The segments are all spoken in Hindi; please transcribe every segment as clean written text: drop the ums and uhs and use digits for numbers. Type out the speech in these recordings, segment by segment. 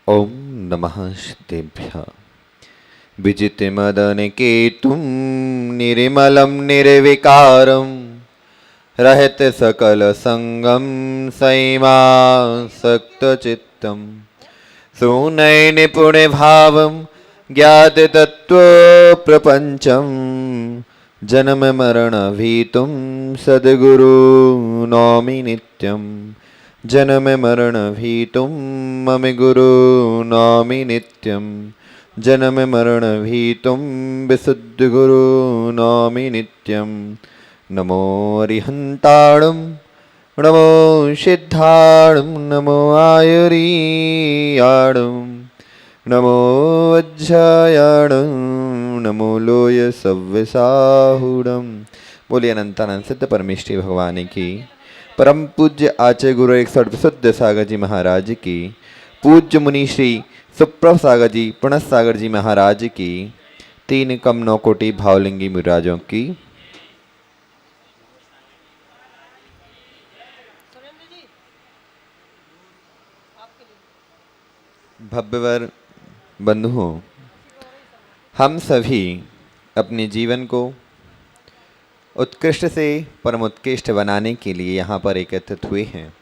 ओम नमः श्रुतेभ्यः। विजितमदनकेतुं निर्मलं निर्विकारं रहत सकलसंगं संयमासक्तचित्तं सुनयनिपुणभावं ज्ञाततत्त्वप्रपञ्चं जन्ममरणभीतुं सद्गुरु नौमि नित्यं। जन्ममरणभीतुं मम गुरु नौमि नित्यं। जन्ममरणभीतुं विशुद्धगुरु नौमि नित्यं। नमो अरिहन्ताणं नमो सिद्धाणं नमो आयुरीयाणं नमो वज्रायाणं नमो लोय सव्यसाहुणं। बोलिए अनंतानंद सिद्ध परमेश्वरी भगवान की। परम पूज्य आचार्य गुरु 108 विशुद्ध सागर जी महाराज की। पूज्य मुनि श्री सुप्रभ सागर जी पुण्य सागर जी महाराज की। 3 कम 9 कोटि भावलिंगी मुराजों की। भव्यवर बंधुओं, हम सभी अपने जीवन को उत्कृष्ट से परम उत्कृष्ट बनाने के लिए यहाँ पर एकत्रित हुए हैं।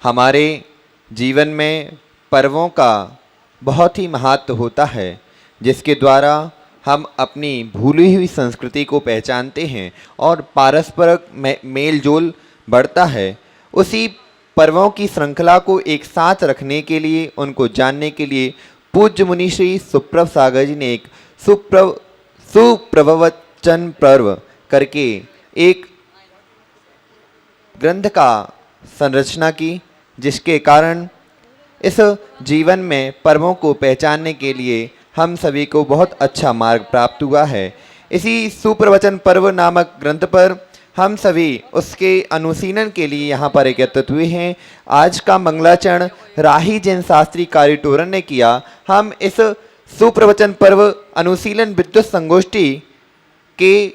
हमारे जीवन में पर्वों का बहुत ही महत्व होता है, जिसके द्वारा हम अपनी भूली हुई संस्कृति को पहचानते हैं और पारस्परिक मेल जोल बढ़ता है। उसी पर्वों की श्रृंखला को एक साथ रखने के लिए, उनको जानने के लिए पूज्य मुनि श्री सुप्रभ सागर जी ने एक सुप्रवचन पर्व करके एक ग्रंथ का संरचना की, जिसके कारण इस जीवन में पर्वों को पहचानने के लिए हम सभी को बहुत अच्छा मार्ग प्राप्त हुआ है। इसी सुप्रवचन पर्व नामक ग्रंथ पर हम सभी उसके अनुशीलन के लिए यहाँ पर एकत्रित हुए हैं। आज का मंगलाचरण राही जैन शास्त्री कारीटोरन ने किया। हम इस सुप्रवचन पर्व अनुशीलन विद्युत संगोष्ठी के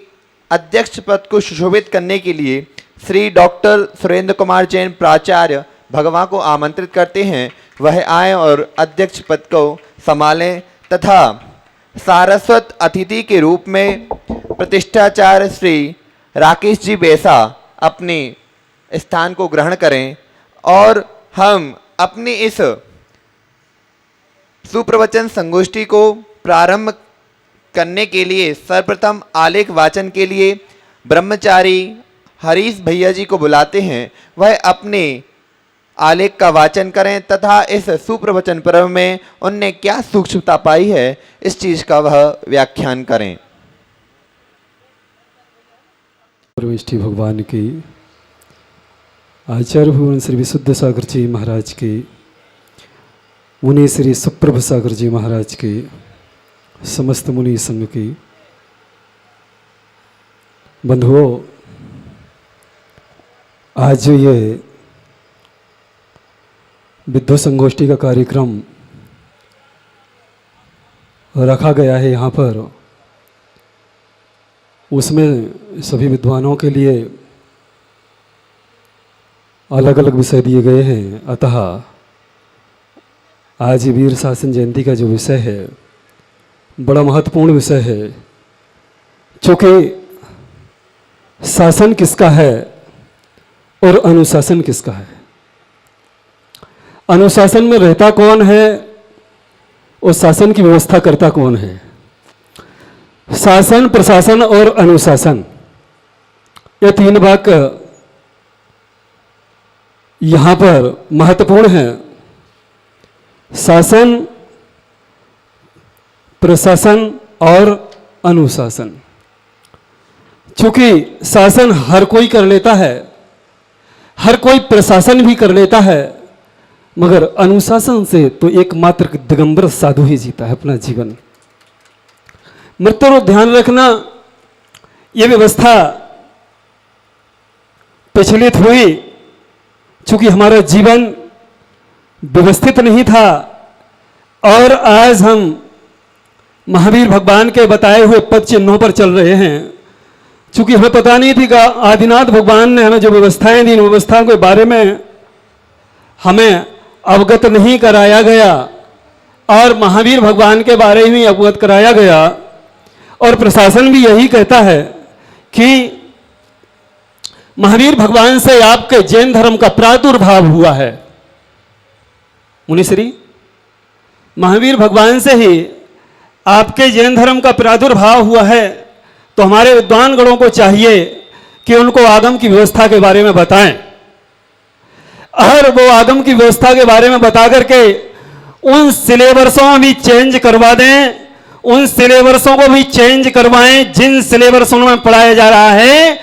अध्यक्ष पद को सुशोभित करने के लिए श्री डॉक्टर सुरेंद्र कुमार जैन प्राचार्य भगवान को आमंत्रित करते हैं। वह आए और अध्यक्ष पद को संभालें तथा सारस्वत अतिथि के रूप में प्रतिष्ठाचार्य श्री राकेश जी बैसा अपने स्थान को ग्रहण करें और हम अपनी इस सुप्रवचन संगोष्ठी को प्रारंभ करने के लिए सर्वप्रथम आलेख वाचन के लिए ब्रह्मचारी हरीश भैया जी को बुलाते हैं। वह अपने आलेख का वाचन करें तथा इस सुप्रवचन पर्व में उनने क्या सूक्ष्मता पाई है इस चीज का वह व्याख्यान करें। परमेष्ठी भगवान की, आचार्य भगवान श्री विशुद्ध सागर जी महाराज की, मुनि श्री सुप्रभ सागर जी महाराज की, समस्त मुनि संघ की बंधुओं, आज जो ये विद्वत संगोष्ठी का कार्यक्रम रखा गया है यहाँ पर, उसमें सभी विद्वानों के लिए अलग अलग विषय दिए गए हैं। अतः आज वीर शासन जयंती का जो विषय है बड़ा महत्वपूर्ण विषय है, क्योंकि शासन किसका है और अनुशासन किसका है। अनुशासन में रहता कौन है और शासन की व्यवस्था करता कौन है। शासन, प्रशासन और अनुशासन, ये 3 वाक्य यहां पर महत्वपूर्ण है। शासन, प्रशासन और अनुशासन। चूंकि शासन हर कोई कर लेता है, हर कोई प्रशासन भी कर लेता है, मगर अनुशासन से तो एकमात्र दिगंबर साधु ही जीता है अपना जीवन। मित्रों, ध्यान रखना, ये व्यवस्था प्रचलित हुई चूंकि हमारा जीवन व्यवस्थित नहीं था और आज हम महावीर भगवान के बताए हुए पद चिन्हों पर चल रहे हैं। चूंकि हमें पता नहीं थी कि आदिनाथ भगवान ने हमें जो व्यवस्थाएं दी, इन व्यवस्थाओं के बारे में हमें अवगत नहीं कराया गया, और महावीर भगवान के बारे में अवगत कराया गया और प्रशासन भी यही कहता है कि महावीर भगवान से आपके जैन धर्म का प्रादुर्भाव हुआ है। मुनिश्री, महावीर भगवान से ही आपके जैन धर्म का प्रादुर्भाव हुआ है, तो हमारे विद्वान गणों को चाहिए कि उनको आगम की व्यवस्था के बारे में बताएं और वो आगम की व्यवस्था के बारे में बता करके उन सिलेबसों में भी चेंज करवा दें, उन सिलेबसों को भी चेंज करवाएं जिन सिलेबसों में पढ़ाया जा रहा है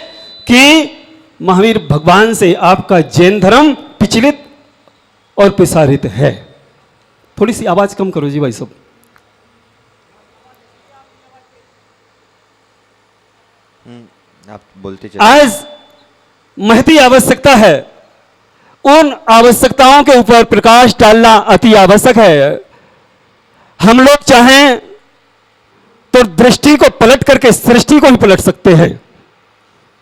कि महावीर भगवान से आपका जैन धर्म पिछलित और प्रसारित है। थोड़ी सी आवाज कम करो जी भाई सब। आप बोलते चलिए। आज महती आवश्यकता है, उन आवश्यकताओं के ऊपर प्रकाश डालना अति आवश्यक है। हम लोग चाहें तो दृष्टि को पलट करके सृष्टि को भी पलट सकते हैं।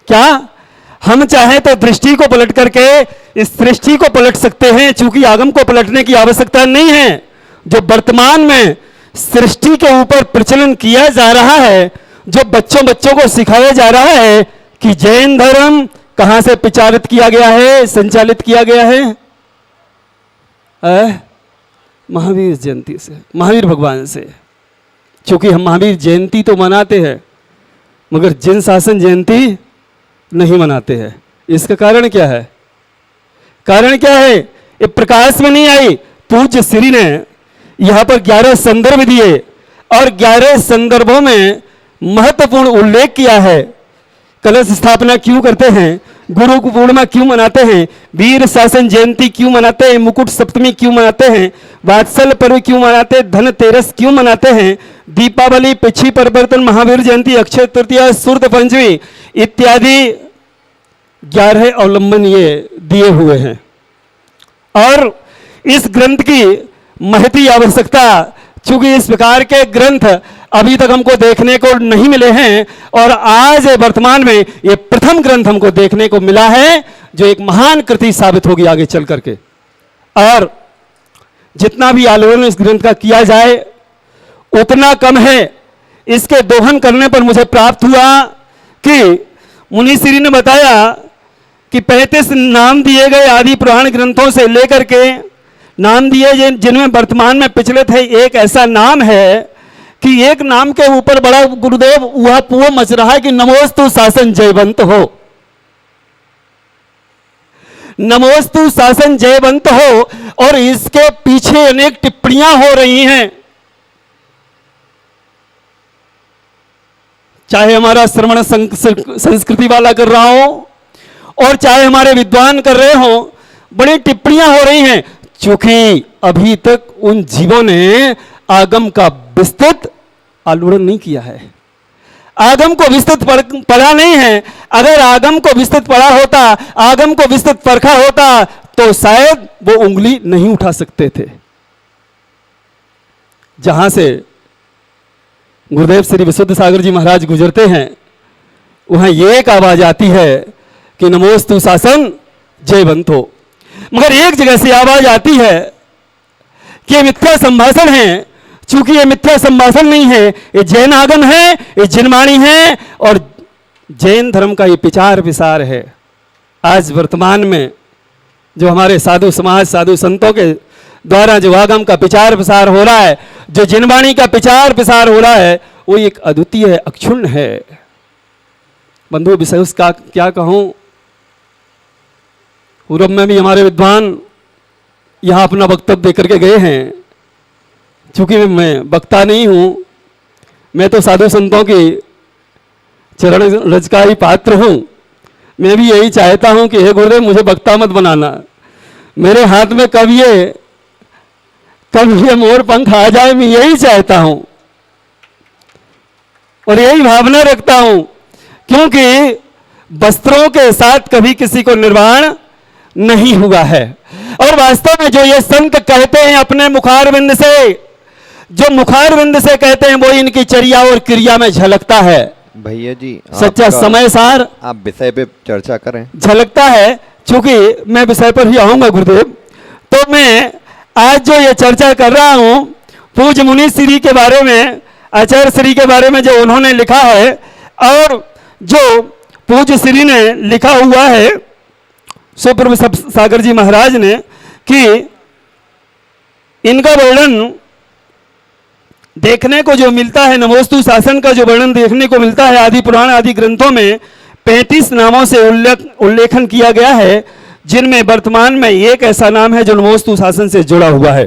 क्या हम चाहें तो दृष्टि को पलट करके इस सृष्टि को पलट सकते हैं, चूंकि आगम को पलटने की आवश्यकता नहीं है। जो वर्तमान में सृष्टि के ऊपर प्रचलन किया जा रहा है, जो बच्चों को सिखाया जा रहा है कि जैन धर्म कहां से प्रचारित किया गया है, संचालित किया गया है, महावीर जयंती से, महावीर भगवान से। क्योंकि हम महावीर जयंती तो मनाते हैं मगर जैन शासन जयंती नहीं मनाते हैं। इसका कारण क्या है? कारण क्या है? ये प्रकाश में नहीं आई। पूज्य श्री ने यहां पर 11 संदर्भ दिए और 11 संदर्भों में महत्वपूर्ण उल्लेख किया है। कलश स्थापना क्यों करते हैं, गुरु पूर्णिमा क्यों मनाते हैं, वीर शासन जयंती क्यों मनाते हैं, मुकुट सप्तमी क्यों मनाते हैं, वात्सल पर्व क्यों मनाते हैं, धनतेरस क्यों मनाते हैं, दीपावली, पिछी परिवर्तन, महावीर जयंती, अक्षय तृतीया, शुद्ध पंचमी इत्यादि 11 अवलंबन ये दिए हुए हैं। और इस ग्रंथ की महती आवश्यकता, चूंकि इस प्रकार के ग्रंथ अभी तक हमको देखने को नहीं मिले हैं और आज वर्तमान में ये प्रथम ग्रंथ हमको देखने को मिला है जो एक महान कृति साबित होगी आगे चल करके। और जितना भी आलोचन इस ग्रंथ का किया जाए उतना कम है। इसके दोहन करने पर मुझे प्राप्त हुआ कि मुनिश्री ने बताया कि 35 नाम दिए गए आदि पुराण ग्रंथों से लेकर के नाम दिए जिनमें वर्तमान में प्रचलित है। एक ऐसा नाम है कि एक नाम के ऊपर बड़ा गुरुदेव वह पुआ मच रहा है कि नमोस्तु शासन जयवंत हो, नमोस्तु शासन जयवंत हो। और इसके पीछे अनेक टिप्पणियां हो रही हैं, चाहे हमारा श्रवण संस्कृति वाला कर रहा हो और चाहे हमारे विद्वान कर रहे हो, बड़ी टिप्पणियां हो रही हैं। चूंकि अभी तक उन जीवों ने आगम का विस्तृत आलोड़न नहीं किया है, आगम को विस्तृत पढ़ा नहीं है। अगर आगम को विस्तृत पढ़ा होता, आगम को विस्तृत परखा होता तो शायद वो उंगली नहीं उठा सकते थे। जहां से गुरुदेव श्री विशुद्ध सागर जी महाराज गुजरते हैं वहां ये एक आवाज आती है कि नमोस्तु शासन जयवंत हो। मगर एक जगह से आवाज आती है कि ये मिथ्या संभाषण है। चूंकि ये मिथ्या संभाषण नहीं है, ये जैन आगम है, ये जिनवाणी है और जैन धर्म का ये विचार विसार है। आज वर्तमान में जो हमारे साधु समाज, साधु संतों के द्वारा जो आगम का विचार विसार हो रहा है, जो जिनवाणी का विचार विसार हो रहा है, वो एक अद्वितीय है, अक्षुण्ण है। बंधु विषय उसका क्या कहूं। पूर्व में भी हमारे विद्वान यहां अपना वक्तव्य देकर के गए हैं। चूंकि मैं वक्ता नहीं हूं, मैं तो साधु संतों की चरण रज का ही पात्र हूं। मैं भी यही चाहता हूं कि हे गुरुदेव मुझे वक्ता मत बनाना, मेरे हाथ में कब ये मोर पंख आ जाए, मैं यही चाहता हूं और यही भावना रखता हूं। क्योंकि वस्त्रों के साथ कभी किसी को निर्वाण नहीं हुआ है। और वास्तव में जो ये संत कहते हैं अपने मुखारविंद से, जो मुखारविंद से कहते हैं वो इनकी चर्या और क्रिया में झलकता है। भैया जी सच्चा समय सार आप विषय पे चर्चा करें, झलकता है। चूंकि मैं विषय पर ही आऊंगा गुरुदेव, तो मैं आज जो ये चर्चा कर रहा हूं पूज्य मुनि श्री के बारे में, आचार्य श्री के बारे में जो उन्होंने लिखा है और जो पूज्य श्री ने लिखा हुआ है सुप्रभ सागर जी महाराज ने कि इनका वर्णन देखने को जो मिलता है, नमोस्तु शासन का जो वर्णन देखने को मिलता है आदि पुराण आदि ग्रंथों में 35 नामों से उल्लेखन किया गया है, जिनमें वर्तमान में एक ऐसा नाम है जो नमोस्तु शासन से जुड़ा हुआ है।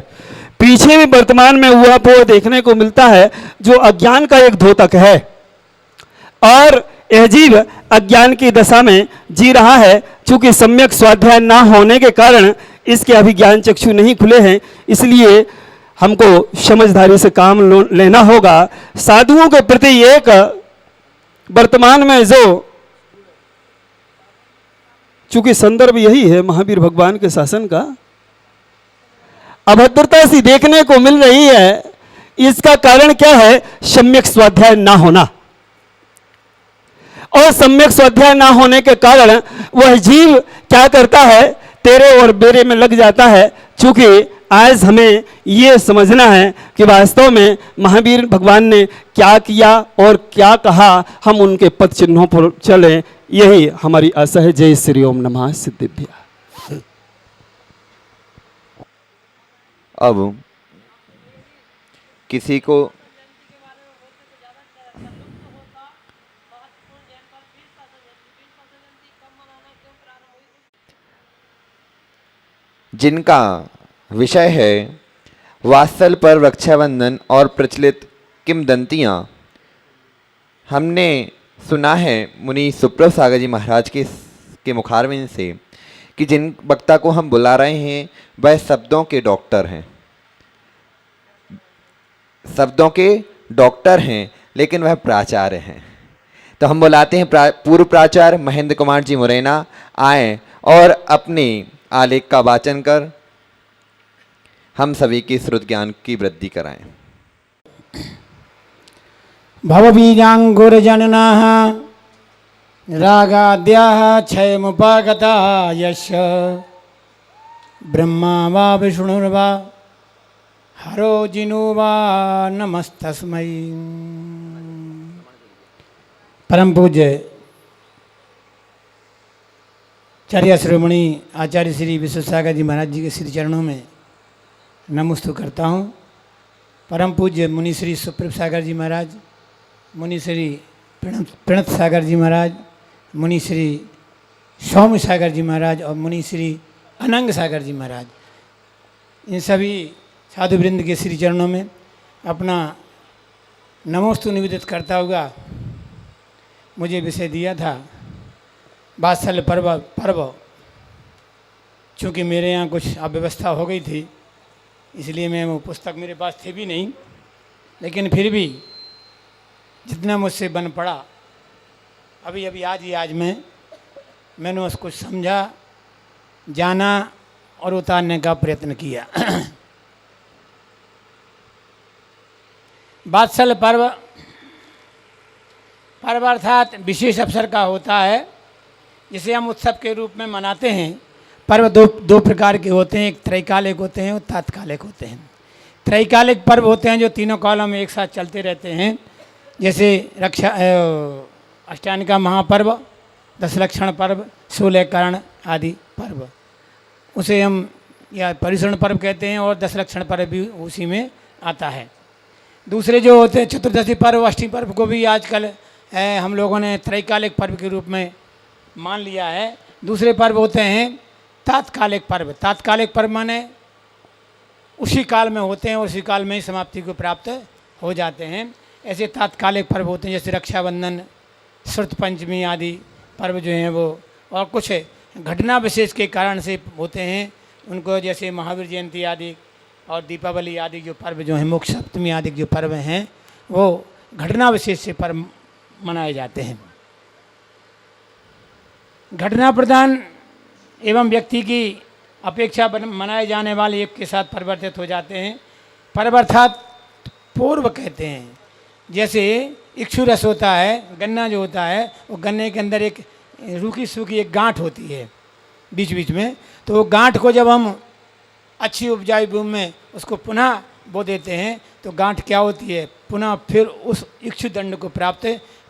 पीछे भी वर्तमान में हुआ वो देखने को मिलता है जो अज्ञान का एक द्योतक है और यह जीव अज्ञान की दशा में जी रहा है। चूंकि सम्यक स्वाध्याय ना होने के कारण इसके अभिज्ञान चक्षु नहीं खुले हैं, इसलिए हमको समझदारी से काम लेना होगा। साधुओं के प्रति एक वर्तमान में जो, चूंकि संदर्भ यही है महावीर भगवान के शासन का, अभद्रता सी देखने को मिल रही है। इसका कारण क्या है? सम्यक स्वाध्याय ना होना। और सम्यक स्वाध्याय ना होने के कारण वह जीव क्या करता है? तेरे और बेरे में लग जाता है। चूंकि आज हमें ये समझना है कि वास्तव में महावीर भगवान ने क्या किया और क्या कहा, हम उनके पद चिन्हों पर चलें, यही हमारी आशा है। जय श्री ओम नमः सिद्धिभ्या। अब किसी को जिनका विषय है वात्सल पर रक्षाबंधन और प्रचलित किंवदंतियाँ, हमने सुना है मुनि सुप्रभ सागर जी महाराज के मुखारविंद से कि जिन वक्ता को हम बुला रहे हैं वह शब्दों के डॉक्टर हैं, शब्दों के डॉक्टर हैं, लेकिन वह प्राचार्य हैं। तो हम बुलाते हैं पूर्व प्राचार्य महेंद्र कुमार जी मुरैना आए और अपने आलेख का वाचन कर हम सभी की श्रुत ज्ञान की वृद्धि कराएं। भवबीजाङ्कुरजननाः रागाद्याः क्षयमुपागता यस्य ब्रह्मा वा विष्णुर्वा हरो जिनो वा नमस्तस्मै। परम पूज्य आचार्य श्रोमणी आचार्य श्री विश्वसागर जी महाराज जी के श्री चरणों में नमस्तु करता हूँ। परम पूज्य मुनि श्री सुप्रभ सागर जी महाराज, मुनि श्री प्रणत सागर जी महाराज, मुनि श्री सौम्य सागर जी महाराज और मुनि श्री अनंग सागर जी महाराज, इन सभी साधु वृंद के श्री चरणों में अपना नमोस्तु निवेदित करता हुआ मुझे विषय दिया था वात्सल्य पर्व। चूँकि मेरे यहाँ कुछ अव्यवस्था हो गई थी, इसलिए मैं वो पुस्तक मेरे पास थी भी नहीं, लेकिन फिर भी जितना मुझसे बन पड़ा अभी आज मैंने उसको समझा, जाना और उतारने का प्रयत्न किया। वात्सल्य पर्व अर्थात विशेष अवसर का होता है, जिसे हम उत्सव के रूप में मनाते हैं। पर्व दो प्रकार के होते हैं, एक त्रैकालिक होते हैं और तात्कालिक होते हैं। त्रैकालिक पर्व होते हैं जो तीनों कालों में एक साथ चलते रहते हैं, जैसे अष्टानिका महापर्व, दशलक्षण पर्व, 16 करण आदि पर्व, उसे हम या परिसरण पर्व कहते हैं, और दशलक्षण पर्व भी उसी में आता है। दूसरे जो होते हैं चतुर्दशी पर्व, अष्टमी पर्व को भी आजकल हम लोगों ने त्रैकालिक पर्व के रूप में मान लिया है। दूसरे पर्व होते हैं तात्कालिक पर्व। तात्कालिक पर्व माने उसी काल में होते हैं और उसी काल में ही समाप्ति को प्राप्त हो जाते हैं। ऐसे तात्कालिक पर्व होते हैं जैसे रक्षाबंधन, श्रुत पंचमी आदि पर्व जो हैं वो, और कुछ घटना विशेष के कारण से होते हैं उनको, जैसे महावीर जयंती आदि और दीपावली आदि जो पर्व जो हैं, मोक्ष सप्तमी आदि जो पर्व हैं, वो घटना विशेष से पर्व मनाए जाते हैं। घटना प्रधान एवं व्यक्ति की अपेक्षा मनाए जाने वाले एक के साथ परिवर्तित हो जाते हैं। पर्व अर्थात पूर्व कहते हैं। जैसे इक्षु रस होता है, गन्ना जो होता है, वो गन्ने के अंदर एक रूखी सूखी एक गांठ होती है बीच बीच में, तो वो गांठ को जब हम अच्छी उपजाऊ भूमि में उसको पुनः बो देते हैं तो गांठ क्या होती है, पुनः फिर उस इक्षु दंड को प्राप्त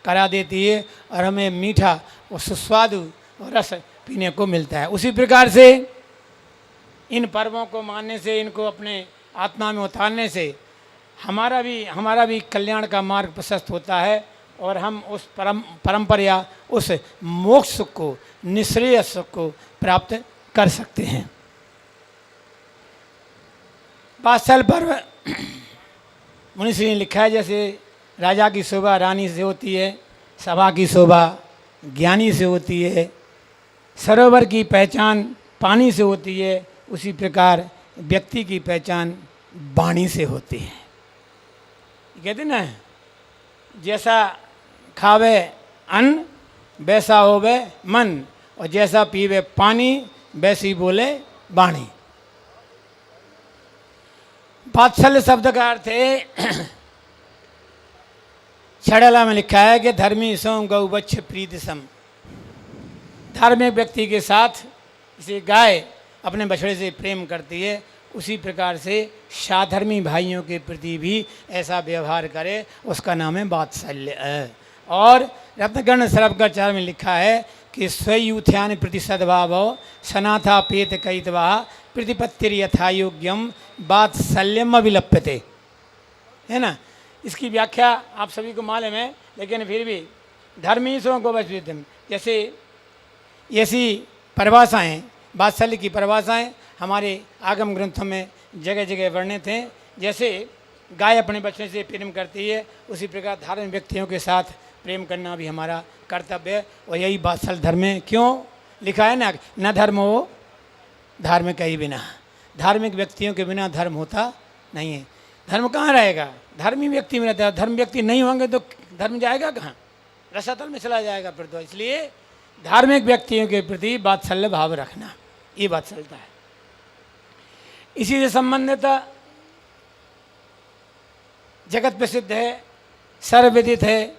करा देती है और हमें मीठा और सुस्वादु और रस पीने को मिलता है। उसी प्रकार से इन पर्वों को मानने से, इनको अपने आत्मा में उतारने से हमारा भी कल्याण का मार्ग प्रशस्त होता है और हम उस परंपरा या उस मोक्ष सुख को, निश्रेय सुख को प्राप्त कर सकते हैं। वात्सल पर्व मुनिश्री ने लिखा है, जैसे राजा की शोभा रानी से होती है, सभा की शोभा ज्ञानी से होती है, सरोवर की पहचान पानी से होती है, उसी प्रकार व्यक्ति की पहचान वाणी से होती है। कहते ना, जैसा खावे अन्न वैसा होवे मन, और जैसा पीवे पानी वैसी बोले वाणी। वात्सल्य शब्द का अर्थ है, छड़ला में लिखा है कि धर्मी सोम गौ बच्छ प्रीति सम। धार्मिक व्यक्ति के साथ इसे गाय अपने बछड़े से प्रेम करती है, उसी प्रकार से साधर्मी भाइयों के प्रति भी ऐसा व्यवहार करे, उसका नाम है वात्सल्य। और रत्नगण सर्वकाचार्य में लिखा है कि स्वयूथ्यान प्रति सद्भाव सनाथा पेत कईतवा प्रतिपत्तिर यथा योग्यम वात्सल्यम अभिलप्यते, है ना। इसकी व्याख्या आप सभी को मालूम है, लेकिन फिर भी धर्मीशों को बचम, जैसे ऐसी परिभाषाएँ, वात्सल्य की परिभाषाएँ हमारे आगम ग्रंथों में जगह जगह वर्णित हैं। जैसे गाय अपने बच्चे से प्रेम करती है, उसी प्रकार धार्मिक व्यक्तियों के साथ प्रेम करना भी हमारा कर्तव्य है, और यही वात्सल्य धर्म है। क्यों लिखा है ना, न धर्म हो धार्मिक ही बिना। धार्मिक व्यक्तियों के बिना धर्म होता नहीं है। धर्म कहाँ रहेगा, धर्मी व्यक्ति में रहता है। धर्म व्यक्ति नहीं होंगे तो धर्म जाएगा कहाँ, रसातल में चला जाएगा फिर तो। इसलिए धार्मिक व्यक्तियों के प्रति वात्सल्य भाव रखना, ये वात्सल्यता है। इसी से संबंधित जगत प्रसिद्ध है, सर्वविदित है,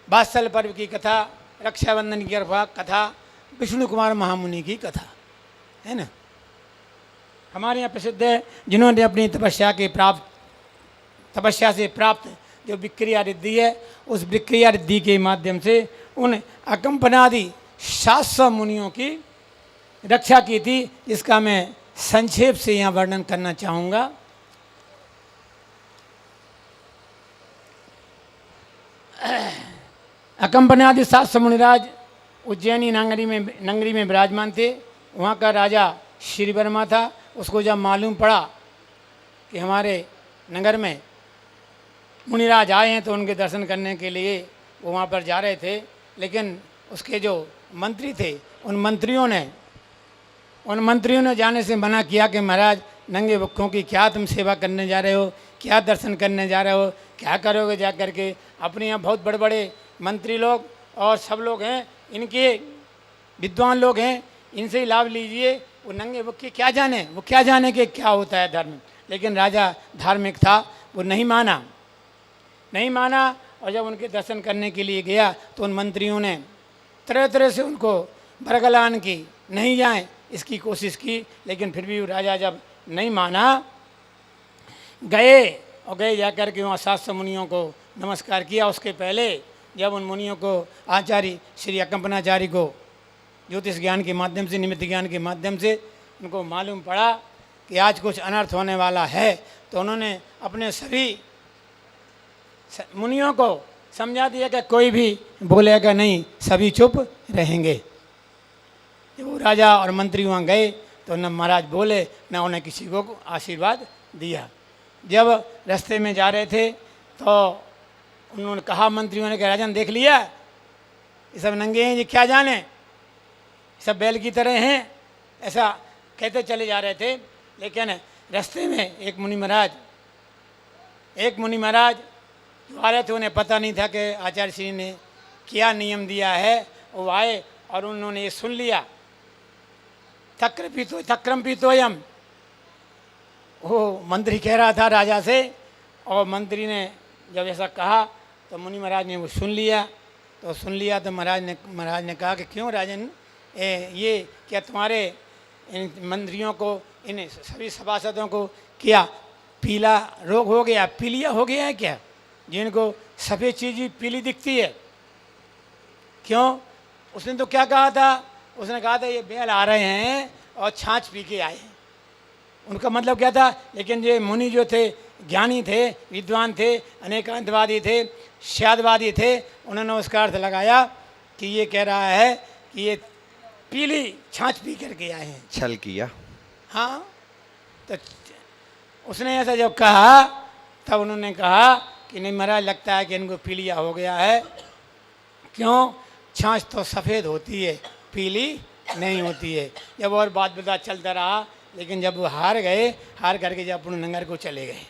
वात्सल्य पर्व की कथा, रक्षाबंधन की कथा, विष्णु कुमार महामुनि की कथा, है ना। हमारे यहाँ प्रसिद्ध है, जिन्होंने अपनी तपस्या से प्राप्त जो विक्रिया रिद्धि है, उस विक्रिया रिद्धि के माध्यम से उन अकंपनादि 700 मुनियों की रक्षा की थी, जिसका मैं संक्षेप से यहाँ वर्णन करना चाहूँगा। अकंपनादि 700 मुनिराज उज्जैनी नगरी में विराजमान थे। वहाँ का राजा श्री वर्मा था। उसको जब मालूम पड़ा कि हमारे नगर में मुनिराज आए हैं, तो उनके दर्शन करने के लिए वो वहाँ पर जा रहे थे। लेकिन उसके जो मंत्री थे, उन मंत्रियों ने जाने से मना किया कि महाराज नंगे भुक्खों की क्या तुम सेवा करने जा रहे हो, क्या दर्शन करने जा रहे हो, क्या करोगे जा करके। अपने यहाँ बहुत बड़े बड़े मंत्री लोग और सब लोग हैं, इनके विद्वान लोग हैं, इनसे ही लाभ लीजिए। वो नंगे भुक्खे क्या जाने कि क्या होता है धर्म। लेकिन राजा धार्मिक था, वो नहीं माना। और जब उनके दर्शन करने के लिए गया तो उन मंत्रियों ने तरह तरह से उनको बरगलान की, नहीं जाएं इसकी कोशिश की। लेकिन फिर भी राजा जब नहीं माना, गए जाकर के वहाँ 700 मुनियों को नमस्कार किया। उसके पहले जब उन मुनियों को आचार्य श्री अकंपनाचार्य को ज्योतिष ज्ञान के माध्यम से, निमित्त ज्ञान के माध्यम से उनको मालूम पड़ा कि आज कुछ अनर्थ होने वाला है, तो उन्होंने अपने सभी मुनियों को समझा दिया कि कोई भी बोलेगा नहीं, सभी चुप रहेंगे। जब वो राजा और मंत्री वहाँ गए तो न महाराज बोले, न उन्हें किसी को आशीर्वाद दिया। जब रास्ते में जा रहे थे तो उन्होंने कहा, मंत्रियों ने कहा, राजन देख लिया, ये सब नंगे हैं, ये क्या जाने, सब बैल की तरह हैं, ऐसा कहते चले जा रहे थे। लेकिन रास्ते में एक मुनि महाराज जो आ रहे थे, उन्हें पता नहीं था कि आचार्य श्री ने क्या नियम दिया है। वो आए और उन्होंने ये सुन लिया, तक्रम पीतोयम। वो मंत्री कह रहा था राजा से, और मंत्री ने जब ऐसा कहा तो मुनि महाराज ने वो सुन लिया। तो महाराज ने कहा कि क्यों राजन, ये क्या तुम्हारे इन मंत्रियों को, इन सभी सभासदों को क्या पीला रोग हो गया, पीलिया हो गया है क्या, जिनको सफ़ेद चीज़ पीली दिखती है? क्यों? उसने तो क्या कहा था? उसने कहा था ये बैल आ रहे हैं और छाछ पी के आए हैं। उनका मतलब क्या था? लेकिन ये मुनि जो थे, ज्ञानी थे, विद्वान थे, अनेकांतवादी थे, शादवादी थे, उन्होंने उसका अर्थ लगाया कि ये कह रहा है कि ये पीली छाछ पी करके आए हैं। छल किया। हाँ, तो उसने ऐसा जब कहा तब उन्होंने कहा कि नहीं महाराज, लगता है कि इनको पीलिया हो गया है। क्यों? छाछ तो सफ़ेद होती है, पीली नहीं होती है। जब और बात बता चलता रहा, लेकिन जब वो हार गए, हार करके जब अपने नगर को चले गए,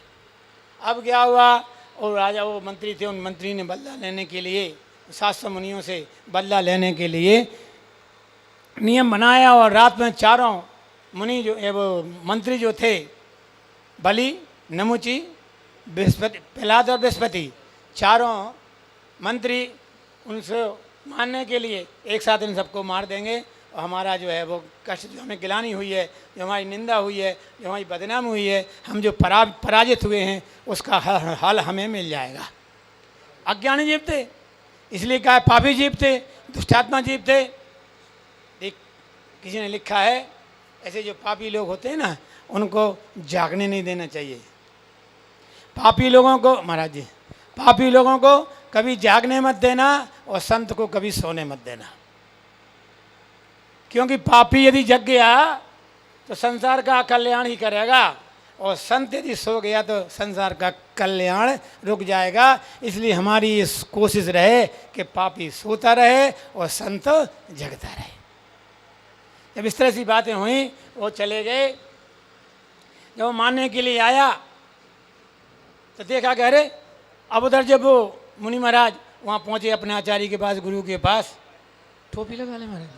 अब क्या हुआ? और राजा, वो मंत्री थे, उन मंत्री ने बदला लेने के लिए 700 मुनियों से बदला लेने के लिए नियम बनाया, और रात में चारों मुनि जो वो मंत्री जो थे, बलि, नमुची, बृहस्पति, प्रहलाद और बृहस्पति, चारों मंत्री उनसे मानने के लिए एक साथ इन सबको मार देंगे, और हमारा जो है वो कष्ट, जो हमें गिलानी हुई है, जो हमारी निंदा हुई है, जो हमारी बदनाम हुई है, हम जो पराजित हुए हैं, उसका हल हमें मिल जाएगा। अज्ञानी जीव थे, इसलिए कहा पापी जीव थे, दुष्टात्मा जीव थे। एक किसी ने लिखा है, ऐसे जो पापी लोग होते हैं ना, उनको जागने नहीं देना चाहिए। पापी लोगों को, महाराज जी, पापी लोगों को कभी जागने मत देना, और संत को कभी सोने मत देना। क्योंकि पापी यदि जग गया तो संसार का कल्याण ही करेगा, और संत यदि सो गया तो संसार का कल्याण रुक जाएगा। इसलिए हमारी इस कोशिश रहे कि पापी सोता रहे और संत जगता रहे। जब इस तरह सी बातें हुई, वो चले गए। जब वो मानने के लिए आया तो देखा कि अरे, अब उधर जब वो मुनि महाराज वहाँ पहुँचे अपने आचार्य के पास, गुरु के पास, टोपी लगा ले महाराज।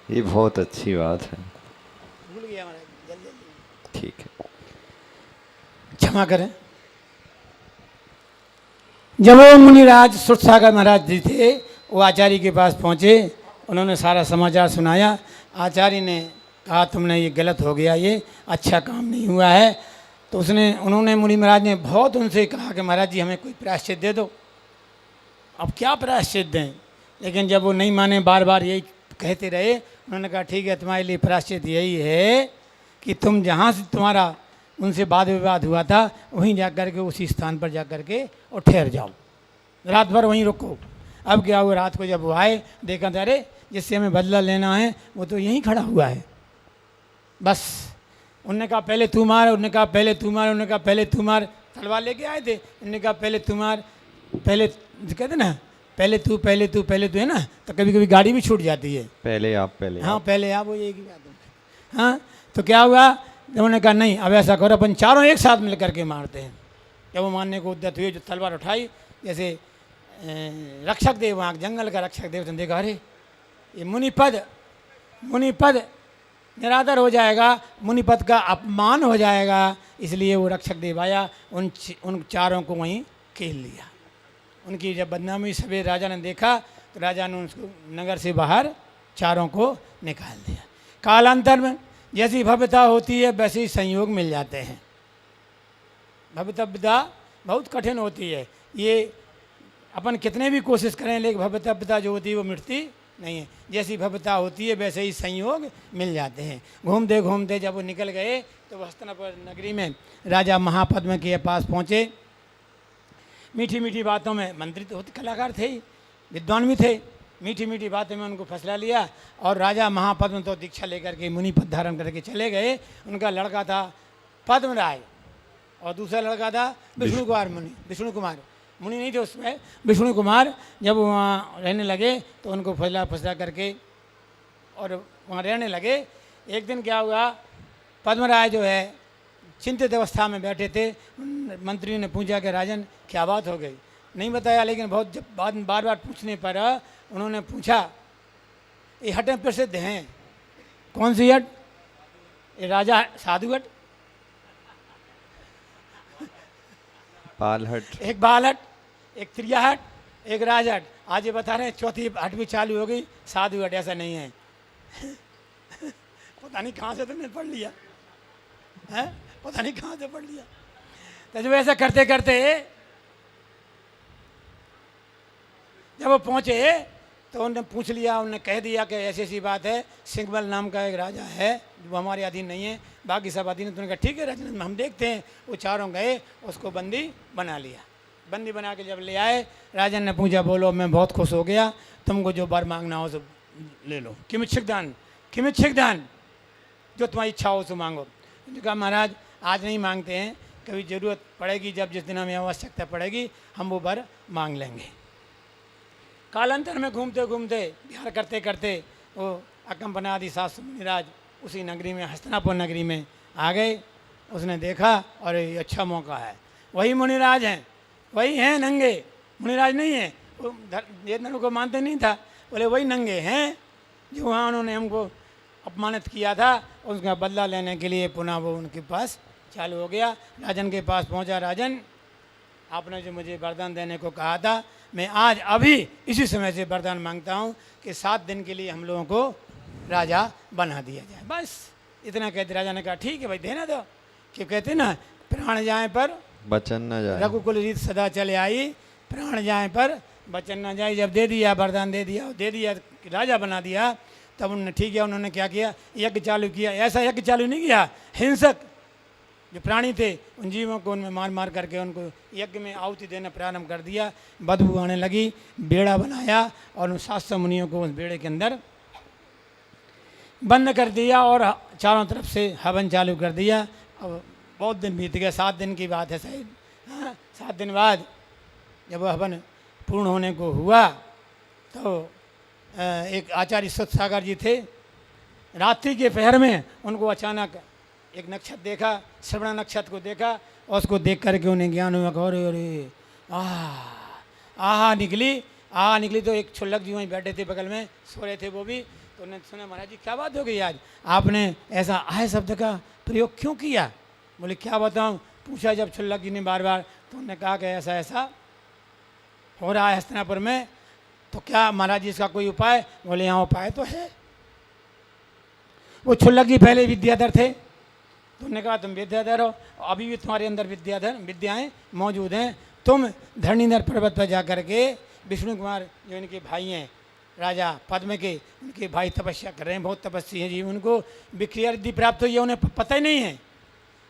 ये बहुत अच्छी बात है। भूल गया महाराज, जल्दी जल्दी ठीक है। क्षमा करें। जब वो मुनिराज सुरसागर महाराज जी थे, वो आचार्य के पास पहुँचे, उन्होंने सारा समाचार सुनाया। आचार्य ने कहा तुमने ये गलत हो गया, ये अच्छा काम नहीं हुआ है। तो उन्होंने मुनि महाराज ने बहुत उनसे कहा कि महाराज जी हमें कोई प्रायश्चित दे दो। अब क्या प्रायश्चित दें? लेकिन जब वो नहीं माने, बार बार यही कहते रहे, उन्होंने कहा ठीक है, तुम्हारे लिए प्रायश्चित यही है कि तुम जहाँ से तुम्हारा उनसे वाद विवाद हुआ था, वहीं जा कर के उसी स्थान पर जा कर के और ठहर जाओ, रात भर वहीं रुको। अब क्या हुआ, रात को जब वो आए, देखा था अरे जिससे हमें बदला लेना है वो तो यहीं खड़ा हुआ है। बस उनने कहा पहले तू मार, उन्होंने कहा पहले तू मार, उन्होंने कहा पहले तू मार। तलवार लेके आए थे, उन्होंने कहा पहले तू मार, पहले कहते ना पहले तू पहले तू पहले तू, है ना, तो कभी कभी गाड़ी भी छूट जाती है। पहले आप, पहले हाँ आप। पहले आप, वो एक ही बात है। हाँ, तो क्या हुआ, जब उन्होंने कहा नहीं अब ऐसा करो, अपन चारों एक साथ मिल करके मारते हैं। जब वो मारने को उद्यत हुए, जो तलवार उठाई, जैसे रक्षक देव, वहाँ जंगल का रक्षक देव, तो देखा अरे ये मुनिपद निरादर हो जाएगा, मुनिपद का अपमान हो जाएगा। इसलिए वो रक्षक देव आया, उन चारों को वहीं खेल लिया। उनकी जब बदनामी सवेरे राजा ने देखा, तो राजा ने उसको नगर से बाहर चारों को निकाल दिया। कालांतर में जैसी भव्यता होती है वैसे ही संयोग मिल जाते हैं। भव्यता बहुत कठिन होती है, ये अपन कितने भी कोशिश करें, लेकिन भव्यता जो होती है वो मिटती नहीं है। जैसी भव्यता होती है वैसे ही संयोग मिल जाते हैं। घूमते घूमते जब वो निकल गए तो हस्तिनापुर नगरी में राजा महापद्म के पास पहुँचे। मीठी मीठी बातों में, मंत्री तो होते कलाकार थे, विद्वान भी थे, मीठी मीठी बातों में उनको फैसला लिया। और राजा महापद्म तो दीक्षा लेकर के मुनि पद धारण करके चले गए। उनका लड़का था पद्म राय और दूसरा लड़का था विष्णु कुमार मुनि नहीं थे उसमें, विष्णु कुमार। जब वहाँ रहने लगे तो उनको फैसला करके और वहाँ रहने लगे। एक दिन क्या हुआ, पद्म राय जो है चिंतित अवस्था में बैठे थे। मंत्री ने पूछा कि राजन क्या बात हो गई? नहीं बताया, लेकिन बहुत जब बार बार पूछने पर उन्होंने पूछा ये हटें प्रसिद्ध हैं, कौन सी हट? ये राजा साधु हट, बालहट, एक बालहट, एक त्रियाहट, एक राजहट, आज ये बता रहे हैं चौथी हट भी चालू हो गई, साधु हट ऐसा नहीं है। पता नहीं कहाँ से तुमने पढ़ लिया है, पता नहीं कहाँ से पढ़ लिया। तो जब ऐसा करते करते जब वो पहुँचे तो उन्होंने पूछ लिया, उन्होंने कह दिया कि ऐसी ऐसी बात है, सिंहबल नाम का एक राजा है जो हमारे अधीन नहीं है, बाकी सब अधीन है। तो उन्होंने कहा ठीक है राजन, हम देखते हैं। वो चारों गए, उसको बंदी बना लिया। बंदी बना के जब ले आए, राजन ने पूछा, बोलो मैं बहुत खुश हो गया, तुमको जो वर मांगना हो सब ले लो, किमिच्छिक दान, किमिच्छिक दान, जो तुम्हारी इच्छा हो सो मांगो। उन्होंने कहा महाराज आज नहीं मांगते हैं, कभी ज़रूरत पड़ेगी, जब जिस दिन हमें आवश्यकता पड़ेगी हम वो वर मांग लेंगे। कालांतर में घूमते घूमते बिहार करते करते वो अकम्पनादि सासु मुनिराज उसी नगरी में, हस्तिनापुर नगरी में आ गए। उसने देखा और ये अच्छा मौका है, वही मुनिराज हैं, वही हैं नंगे, मुनिराज नहीं है। वो देवताओं को मानते नहीं था, बोले वही नंगे हैं जो वहाँ उन्होंने हमको अपमानित किया था, उसका बदला लेने के लिए पुनः वो उनके पास चालू हो गया। राजन के पास पहुँचा, राजन आपने जो मुझे वरदान देने को कहा था, मैं आज अभी इसी समय से वरदान मांगता हूँ कि 7 दिन के लिए हम लोगों को राजा बना दिया जाए। बस इतना कहते राजा ने कहा ठीक है भाई देना दो। क्यों कहते ना, प्राण जाए पर बचन न जाए। रघुकुल रीत सदा चले आई, प्राण जाए पर बचन न जाए। जब दे दिया वरदान, दे दिया राजा बना दिया, तब उन्होंने ठीक है, उन्होंने क्या किया, यज्ञ चालू किया। ऐसा यज्ञ चालू नहीं किया, हिंसक जो प्राणी थे उन जीवों को उनमें मार मार करके उनको यज्ञ में आहुति देना प्रारंभ कर दिया। बदबू आने लगी, बेड़ा बनाया और उन 700 मुनियों को उस बेड़े के अंदर बंद कर दिया और चारों तरफ से हवन चालू कर दिया। अब बहुत दिन बीत गए, 7 दिन की बात है शायद। हाँ, 7 दिन बाद जब वह हवन पूर्ण होने को हुआ तो एक आचार्य सतसागर जी थे। रात्रि के पहर में उनको अचानक एक नक्षत्र देखा, श्रवण नक्षत्र को देखा और उसको देख करके उन्हें ज्ञान हुआ। अरे अरे आह निकली तो एक छुल्लक जी वहीं बैठे थे बगल में, सो रहे थे वो भी। तो उन्होंने सुना, महाराज जी क्या बात हो गई, आज आपने ऐसा आह शब्द का प्रयोग क्यों किया? बोले क्या बताऊँ। पूछा जब छुल्लक जी ने बार बार, तो उन्होंने कहा कि ऐसा ऐसा हो रहा है हस्तिनापुर में, तो क्या महाराज जी इसका कोई उपाय? बोले यहाँ उपाय तो है। वो छुल्लक जी पहले विद्याधर थे, तो उन्होंने कहा तुम विद्याधर हो, अभी भी तुम्हारे अंदर विद्याएं मौजूद हैं। तुम धरणीधर पर्वत पर जा कर के विष्णु कुमार जो इनके भाई हैं राजा पद्म के, उनके भाई तपस्या कर रहे हैं, बहुत तपस्वी हैं जी, उनको विक्रिया रिद्धि प्राप्त हुई है, उन्हें पता ही नहीं है,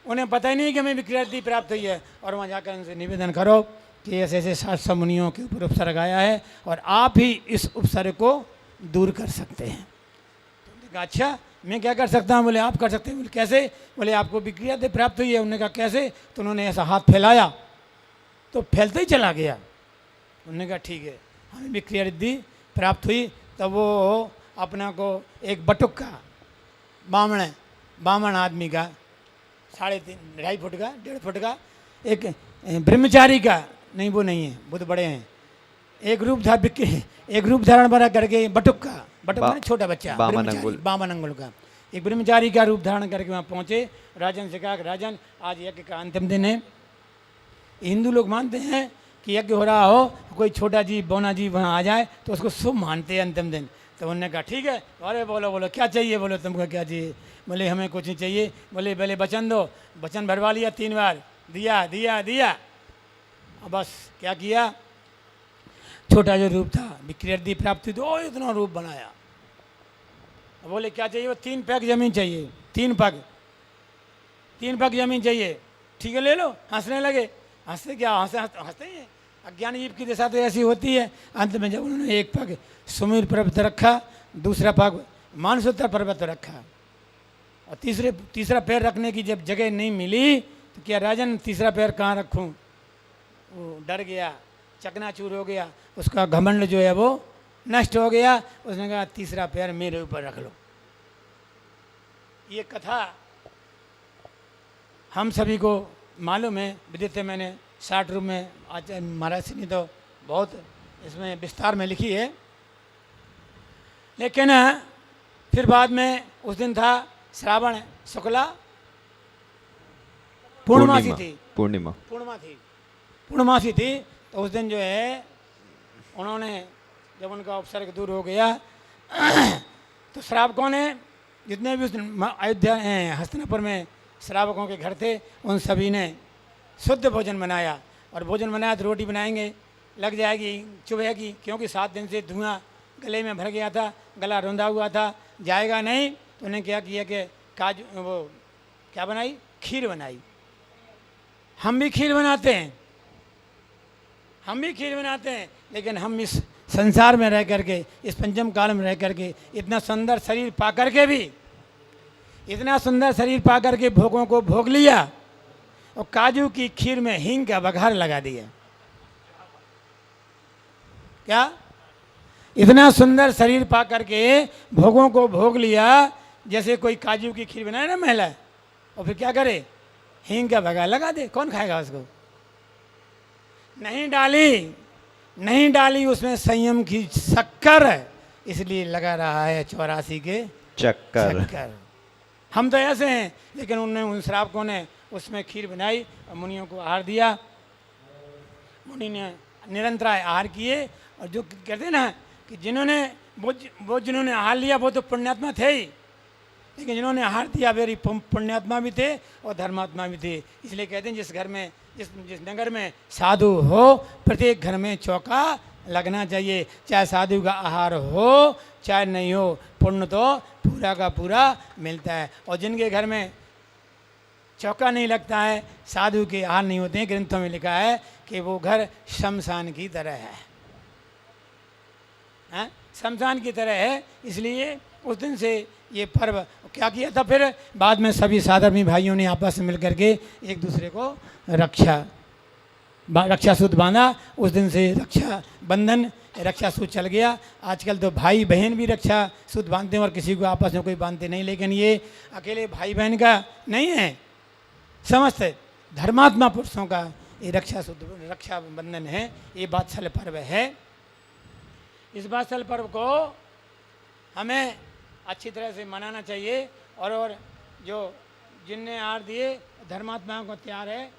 उन्हें पता ही नहीं कि हमें विक्रिया रिद्धि प्राप्त हुई है। और वहाँ जाकर उनसे निवेदन करो कि ऐसे ऐसे 700 मुनियों के ऊपर उपसर्ग आया है और आप ही इस उपसर्ग को दूर कर सकते हैं। तो उन्होंने कहा अच्छा मैं क्या कर सकता हूँ? बोले आप कर सकते हैं। बोले कैसे? बोले आपको विक्रिया रिद्धि प्राप्त हुई है। उन्होंने कहा कैसे? तो उन्होंने ऐसा हाथ फैलाया तो फैलते ही चला गया। उन्होंने कहा ठीक है, हमें विक्रिया रिद्धि प्राप्त हुई। तब वो अपना को एक बटुक का बामण आदमी का 3.5 फुट का 1.5 फुट का, एक ब्रह्मचारी का, नहीं वो नहीं है, बुद्ध बड़े हैं, एक रूप धारण बना करके बटुक का, बटुक माने छोटा बच्चा, बामन अंगुल का, एक ब्रह्मचारी का रूप धारण करके वहाँ पहुँचे। राजन से कहा राजन आज यज्ञ का अंतिम दिन है। हिंदू लोग मानते हैं कि यज्ञ हो रहा हो, कोई छोटा जीव बौना जीव वहाँ आ जाए तो उसको शुभ मानते हैं अंतिम दिन। तो उन्होंने कहा ठीक है। अरे बोलो क्या चाहिए? बोलो तुमको क्या चाहिए? बोले हमें कुछ नहीं चाहिए। बोले पहले वचन दो। वचन भरवा लिया 3 बार, दिया। अब बस क्या किया, छोटा जो रूप था विक्रिया रिद्धि प्राप्त हुई तो इतना रूप बनाया। बोले क्या चाहिए? वो 3 पैक जमीन चाहिए, 3 पग जमीन चाहिए। ठीक है ले लो। हंसने लगे। हंसते क्या, हंसते ही हैं। अज्ञान जीव की दशा तो ऐसी होती है। अंत में जब उन्होंने एक पग सुमेर पर्वत रखा, दूसरा पग मानसोत्तर पर्वत रखा और तीसरा पैर रखने की जब जगह नहीं मिली तो क्या राजन तीसरा पैर कहाँ रखूँ? वो डर गया, चकनाचूर हो गया, उसका घमंड जो है वो नष्ट हो गया। उसने कहा तीसरा पैर मेरे ऊपर रख लो। ये कथा हम सभी को मालूम है, विदित है। मैंने शार्ट रूप में आज महाराज सिंह ने तो बहुत इसमें विस्तार में लिखी है। लेकिन फिर बाद में उस दिन था श्रावण शुक्ला पूर्णमासी थी, पूर्णिमा थी। तो उस दिन जो है उन्होंने जब उनका उपसर्ग दूर हो गया तो श्रावकों ने जितने भी उस अयोध्या हस्तिनापुर में श्रावकों के घर थे उन सभी ने शुद्ध भोजन बनाया। और भोजन बनाया तो रोटी बनाएंगे लग जाएगी चुभेगी की, क्योंकि 7 दिन से धुआं गले में भर गया था, गला रुंधा हुआ था, जाएगा नहीं। तो उन्हें क्या किया कि काजू वो क्या बनाई, खीर बनाई। हम भी खीर बनाते हैं, हम भी खीर बनाते हैं, लेकिन हम इस संसार में रह करके, इस पंचम काल में रह करके, इतना सुंदर शरीर पा करके भी, इतना सुंदर शरीर पा करके भोगों को भोग लिया और काजू की खीर में हींग का बघार लगा दिया। क्या इतना सुंदर शरीर पा करके भोगों को भोग लिया, जैसे कोई काजू की खीर बनाए ना महिला, और फिर क्या करे, हींग का बघार लगा दे। कौन खाएगा उसको? नहीं डाली उसमें संयम की शक्कर, इसलिए लगा रहा है 84 के चक्कर। हम तो ऐसे हैं, लेकिन उन श्रावकों ने उसमें खीर बनाई और मुनियों को आहार दिया। मुनि ने निरंतर आहार किए। और जो कहते हैं ना कि जिन्होंने आहार लिया वो तो पुण्यात्मा थे ही, लेकिन जिन्होंने आहार दिया वे पुण्यात्मा भी थे और धर्मात्मा भी थे। इसलिए कहते हैं जिस घर में, जिस नगर में साधु हो, प्रत्येक घर में चौका लगना चाहिए। चाहे साधु का आहार हो चाहे नहीं हो, पुण्य तो पूरा का पूरा मिलता है। और जिनके घर में चौका नहीं लगता है, साधु के आहार नहीं होते हैं, ग्रंथों में लिखा है कि वो घर शमशान की तरह है, शमशान की तरह है। इसलिए उस दिन से ये पर्व क्या किया था, फिर बाद में सभी साधर्मी भाइयों ने आपस में मिलकर के एक दूसरे को रक्षा सूत्र बांधा। उस दिन से रक्षा बंधन, रक्षा सूत्र चल गया। आजकल तो भाई बहन भी रक्षा सूत्र बांधते हैं और किसी को आपस में कोई बांधते नहीं, लेकिन ये अकेले भाई बहन का नहीं है, समस्त धर्मात्मा पुरुषों का ये रक्षा सूत्र, रक्षा बंधन है। ये वात्सल्य पर्व है। इस वात्सल्य पर्व को हमें अच्छी तरह से मनाना चाहिए। और जो जिनने आहार दिए, धर्मात्माओं का त्यौहार है,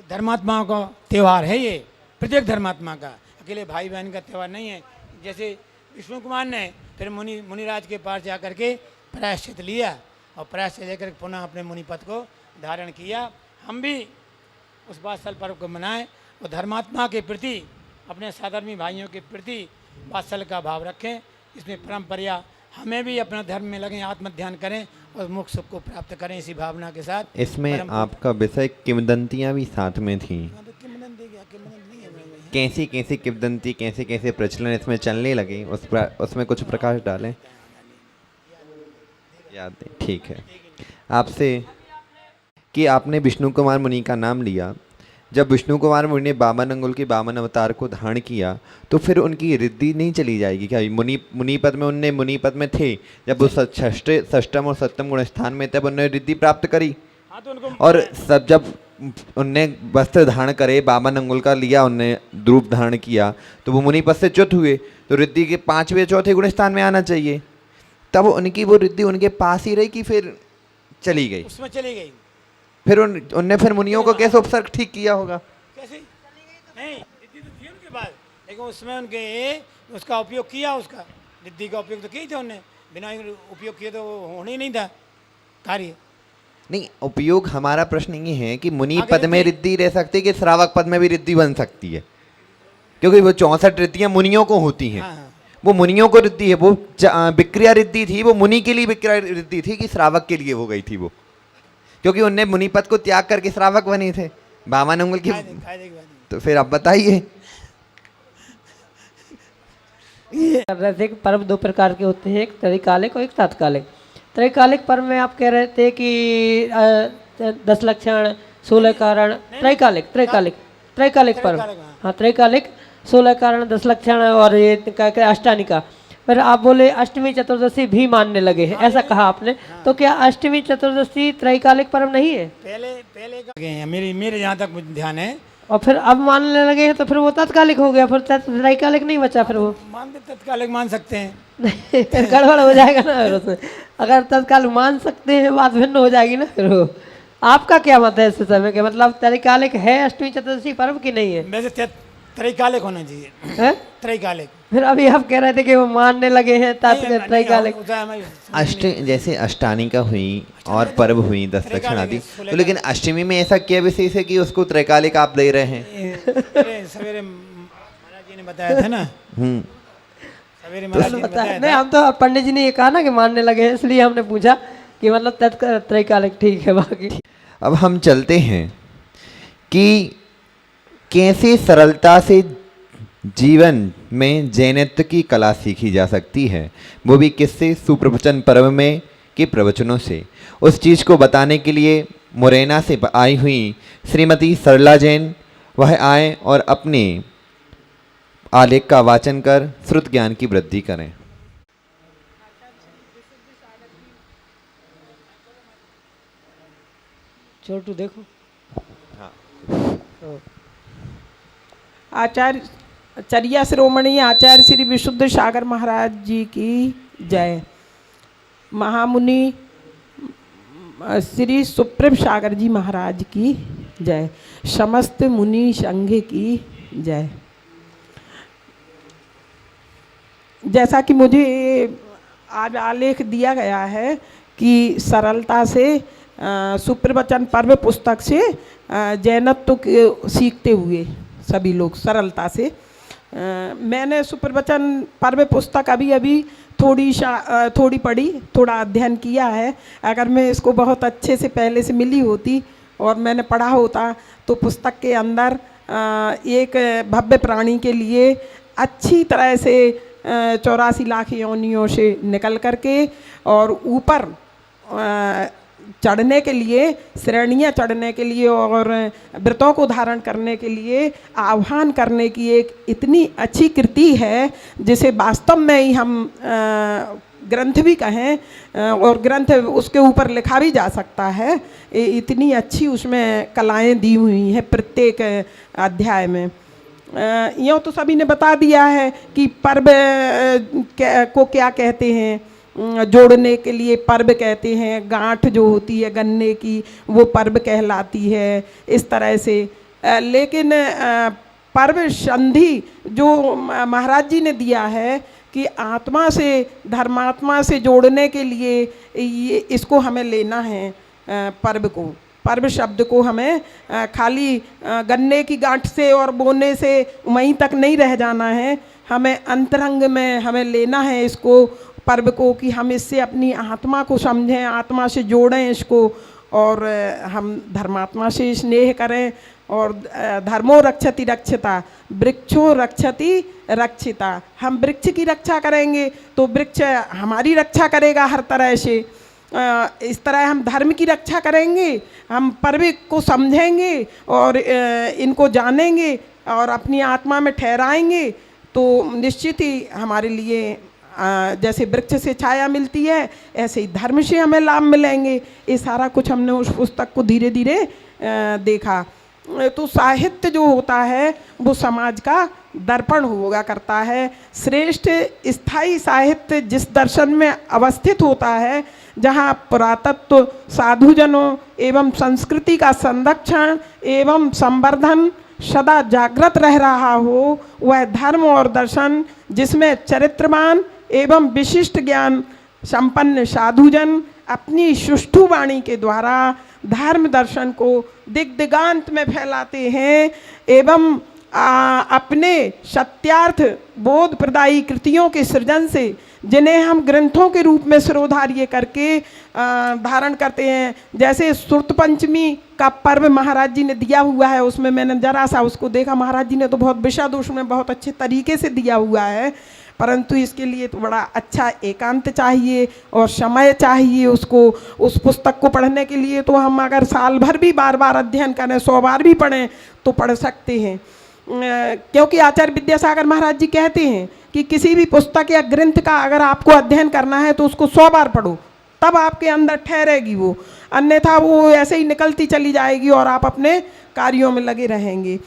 धर्मात्माओं का त्यौहार है ये, प्रत्येक धर्मात्मा का, अकेले भाई बहन का त्यौहार नहीं है। जैसे विष्णु कुमार ने फिर मुनिराज के पास जा करके प्रायश्चित लिया और प्रायश्चित लेकर पुनः अपने मुनिपद को धारण किया। हम भी उस वात्सल्य पर्व को मनाएं और धर्मात्मा के प्रति, अपने साधर्मी भाइयों के प्रति वात्सल्य का भाव रखें। इसमें परंपरा हमें भी अपना धर्म में लगें, आत्मध्यान करें और मोक्ष सुख को प्राप्त करें इसी भावना के साथ। इसमें आपका विषय किंवदंतियाँ भी साथ में थी। कैसी कैसी किंवदंती, कैसे कैसे प्रचलन इसमें चलने लगे, उसमें कुछ प्रकाश डालें। याद नहीं, ठीक है। आपसे कि आपने विष्णु कुमार मुनि का नाम लिया, जब विष्णु कुमार मुनि ने 52 अंगुल के 52 अवतार को धारण किया तो फिर उनकी रिद्धि नहीं चली जाएगी क्या? मुनिपद में उनने मुनिपद में थे, जब वो षष्ठम और सप्तम गुण स्थान में, तब उन्होंने रिद्धि प्राप्त करी। और सब जब उनने वस्त्र धारण करे, 52 अंगुल का लिया, उनने रूप धारण किया, तो वो मुनिपद से च्युत हुए, तो रिद्धि के 5वें 4थे गुण स्थान में आना चाहिए। तब उनकी वो रिद्धि उनके पास ही रही कि फिर चली गई? उसमें चली गई। फिर उनने फिर मुनियों को कैसे उपसर्ग ठीक किया होगा? कैसे नहीं, रिद्धि तो थी उनके पास, लेकिन उसमें उनके उसका उपयोग किया, उसका रिद्धि का उपयोग तो किया था उनने, बिना उपयोग किए तो होना ही नहीं था कार्य। नहीं, उपयोग, हमारा प्रश्न ये है कि मुनि पद में रिद्धि रह सकती है कि श्रावक पद में भी रिद्धि बन सकती है? क्योंकि वो 64 रिद्धियाँ मुनियों को होती हैं। हाँ। वो मुनियों को रिद्धि है, वो विक्रिया रिद्धि थी, वो मुनि के लिए विक्रिया रिद्धि थी कि श्रावक के लिए हो गई थी वो, क्योंकि उनने मुनिपद को त्याग करके श्रावक बने थे 52 अंगुल की। तो फिर आप बताइए। कर रहे थे कि पर्व 2 प्रकार के होते हैं, एक त्रैकालिक और एक तात्कालिक। त्रैकालिक पर्व में आप कह रहे थे कि 10 लक्षण 16 कारण, त्रैकालिक पर्व, हाँ त्रैकालिक 16 कारण 10 लक्षण और ये अष्टानिका। फिर आप बोले अष्टमी चतुर्दशी भी मानने लगे हैं, ऐसा कहा आपने, तो क्या अष्टमी चतुर्दशी त्रैकालिक पर्व नहीं है? पहले का मेरे जहाँ तक ध्यान है। और फिर अब मानने लगे हैं तो फिर वो तात्कालिक हो गया, फिर त्रैकालिक नहीं बचा। फिर वो तत्कालिक मान सकते हैं, फिर गड़बड़ हो जाएगा ना। फिर उसमें अगर तत्काल मान सकते हैं, बात भिन्न हो जाएगी ना। फिर वो आपका क्या मत है इस समय के, मतलब त्रैकालिक है अष्टमी चतुर्दशी पर्व की नहीं है? वैसे त्रैकालिक होना चाहिए, है? त्रैकालिक। फिर अभी आप कह रहे थे कि वो मानने लगे हैं त्रैकालिक। जैसे अष्टानिका हुई और पर्व हुई 10 लक्षण आदि, तो लेकिन अष्टमी में ऐसा क्या विशेष है कि उसको त्रैकालिक आप ले रहे हैं? सवेरे महाराज जी ने बताया था ना, सवेरे महाराज जी ने बताया नहीं, था। हम तो पंडित जी ने ये कहा ना कि मानने लगे हैं, इसलिए हमने पूछा कि मतलब त्रैकालिक ठीक है। बाकी अब हम चलते हैं कि कैसे सरलता से जीवन में जैनत्व की कला सीखी जा सकती है, वो भी किससे? सुप्रवचन पर्व में के प्रवचनों से। उस चीज़ को बताने के लिए मुरैना से आई हुई श्रीमती सरला जैन वह आए और अपने आलेख का वाचन कर श्रुत ज्ञान की वृद्धि करें। छोटू देखो। आचार्य चर्या शिरोमणि आचार्य श्री विशुद्ध सागर महाराज जी की जय। महामुनि श्री सुप्रभ सागर जी महाराज की जय। समस्त मुनि संघ की जय। जैसा कि मुझे आज आलेख दिया गया है कि सरलता से सुप्रवचन पर्व पुस्तक से जैनत्व सीखते हुए सभी लोग सरलता से, मैंने सुप्रवचन पर्व पुस्तक अभी थोड़ी पढ़ी, थोड़ा अध्ययन किया है। अगर मैं इसको बहुत अच्छे से पहले से मिली होती और मैंने पढ़ा होता तो पुस्तक के अंदर एक भव्य प्राणी के लिए अच्छी तरह से 84 लाख योनियों से निकल करके और ऊपर चढ़ने के लिए, श्रेणियाँ चढ़ने के लिए और व्रतों को धारण करने के लिए आह्वान करने की एक इतनी अच्छी कृति है जिसे वास्तव में ही हम ग्रंथ भी कहें और ग्रंथ उसके ऊपर लिखा भी जा सकता है। इतनी अच्छी उसमें कलाएं दी हुई हैं प्रत्येक अध्याय में। यूँ तो सभी ने बता दिया है कि पर्व को क्या कहते हैं, जोड़ने के लिए पर्व कहते हैं, गांठ जो होती है गन्ने की वो पर्व कहलाती है इस तरह से। लेकिन पर्व संधि जो महाराज जी ने दिया है कि आत्मा से, धर्मात्मा से जोड़ने के लिए ये इसको हमें लेना है। पर्व को, पर्व शब्द को हमें खाली गन्ने की गांठ से और बोने से वहीं तक नहीं रह जाना है, हमें अंतरंग में हमें लेना है इसको पर्व को, कि हम इससे अपनी आत्मा को समझें, आत्मा से जोड़ें इसको और हम धर्मात्मा से स्नेह करें। और धर्मो रक्षति रक्षिता, वृक्षो रक्षति रक्षिता। हम वृक्ष की रक्षा करेंगे तो वृक्ष हमारी रक्षा करेगा हर तरह से। इस तरह हम धर्म की रक्षा करेंगे, हम पर्व को समझेंगे और इनको जानेंगे और अपनी आत्मा में ठहराएंगे तो निश्चित ही हमारे लिए जैसे वृक्ष से छाया मिलती है ऐसे ही धर्म से हमें लाभ मिलेंगे। ये सारा कुछ हमने उस पुस्तक को धीरे धीरे देखा। तो साहित्य जो होता है वो समाज का दर्पण होगा करता है। श्रेष्ठ स्थायी साहित्य जिस दर्शन में अवस्थित होता है, जहाँ पुरातत्व, साधुजनों एवं संस्कृति का संरक्षण एवं संवर्धन सदा जागृत रह रहा हो, वह धर्म और दर्शन जिसमें चरित्रवान एवं विशिष्ट ज्ञान संपन्न साधुजन अपनी सुष्ठु वाणी के द्वारा धर्म दर्शन को दिग्दिगांत में फैलाते हैं एवं अपने सत्यार्थ बोध प्रदायी कृतियों के सृजन से, जिन्हें हम ग्रंथों के रूप में सिरोधार्य करके धारण करते हैं। जैसे सुर्त पंचमी का पर्व महाराज जी ने दिया हुआ है, उसमें मैंने जरा सा उसको देखा, महाराज जी ने तो बहुत विशद उसमें बहुत अच्छे तरीके से दिया हुआ है, परंतु इसके लिए तो बड़ा अच्छा एकांत चाहिए और समय चाहिए उसको। उस पुस्तक को पढ़ने के लिए तो हम अगर साल भर भी बार बार अध्ययन करें, 100 बार भी पढ़ें तो पढ़ सकते हैं। क्योंकि आचार्य विद्यासागर महाराज जी कहते हैं कि किसी भी पुस्तक या ग्रंथ का अगर आपको अध्ययन करना है तो उसको 100 बार पढ़ो, तब आपके अंदर ठहरेगी वो, अन्यथा वो ऐसे ही निकलती चली जाएगी और आप अपने कार्यों में लगे रहेंगे।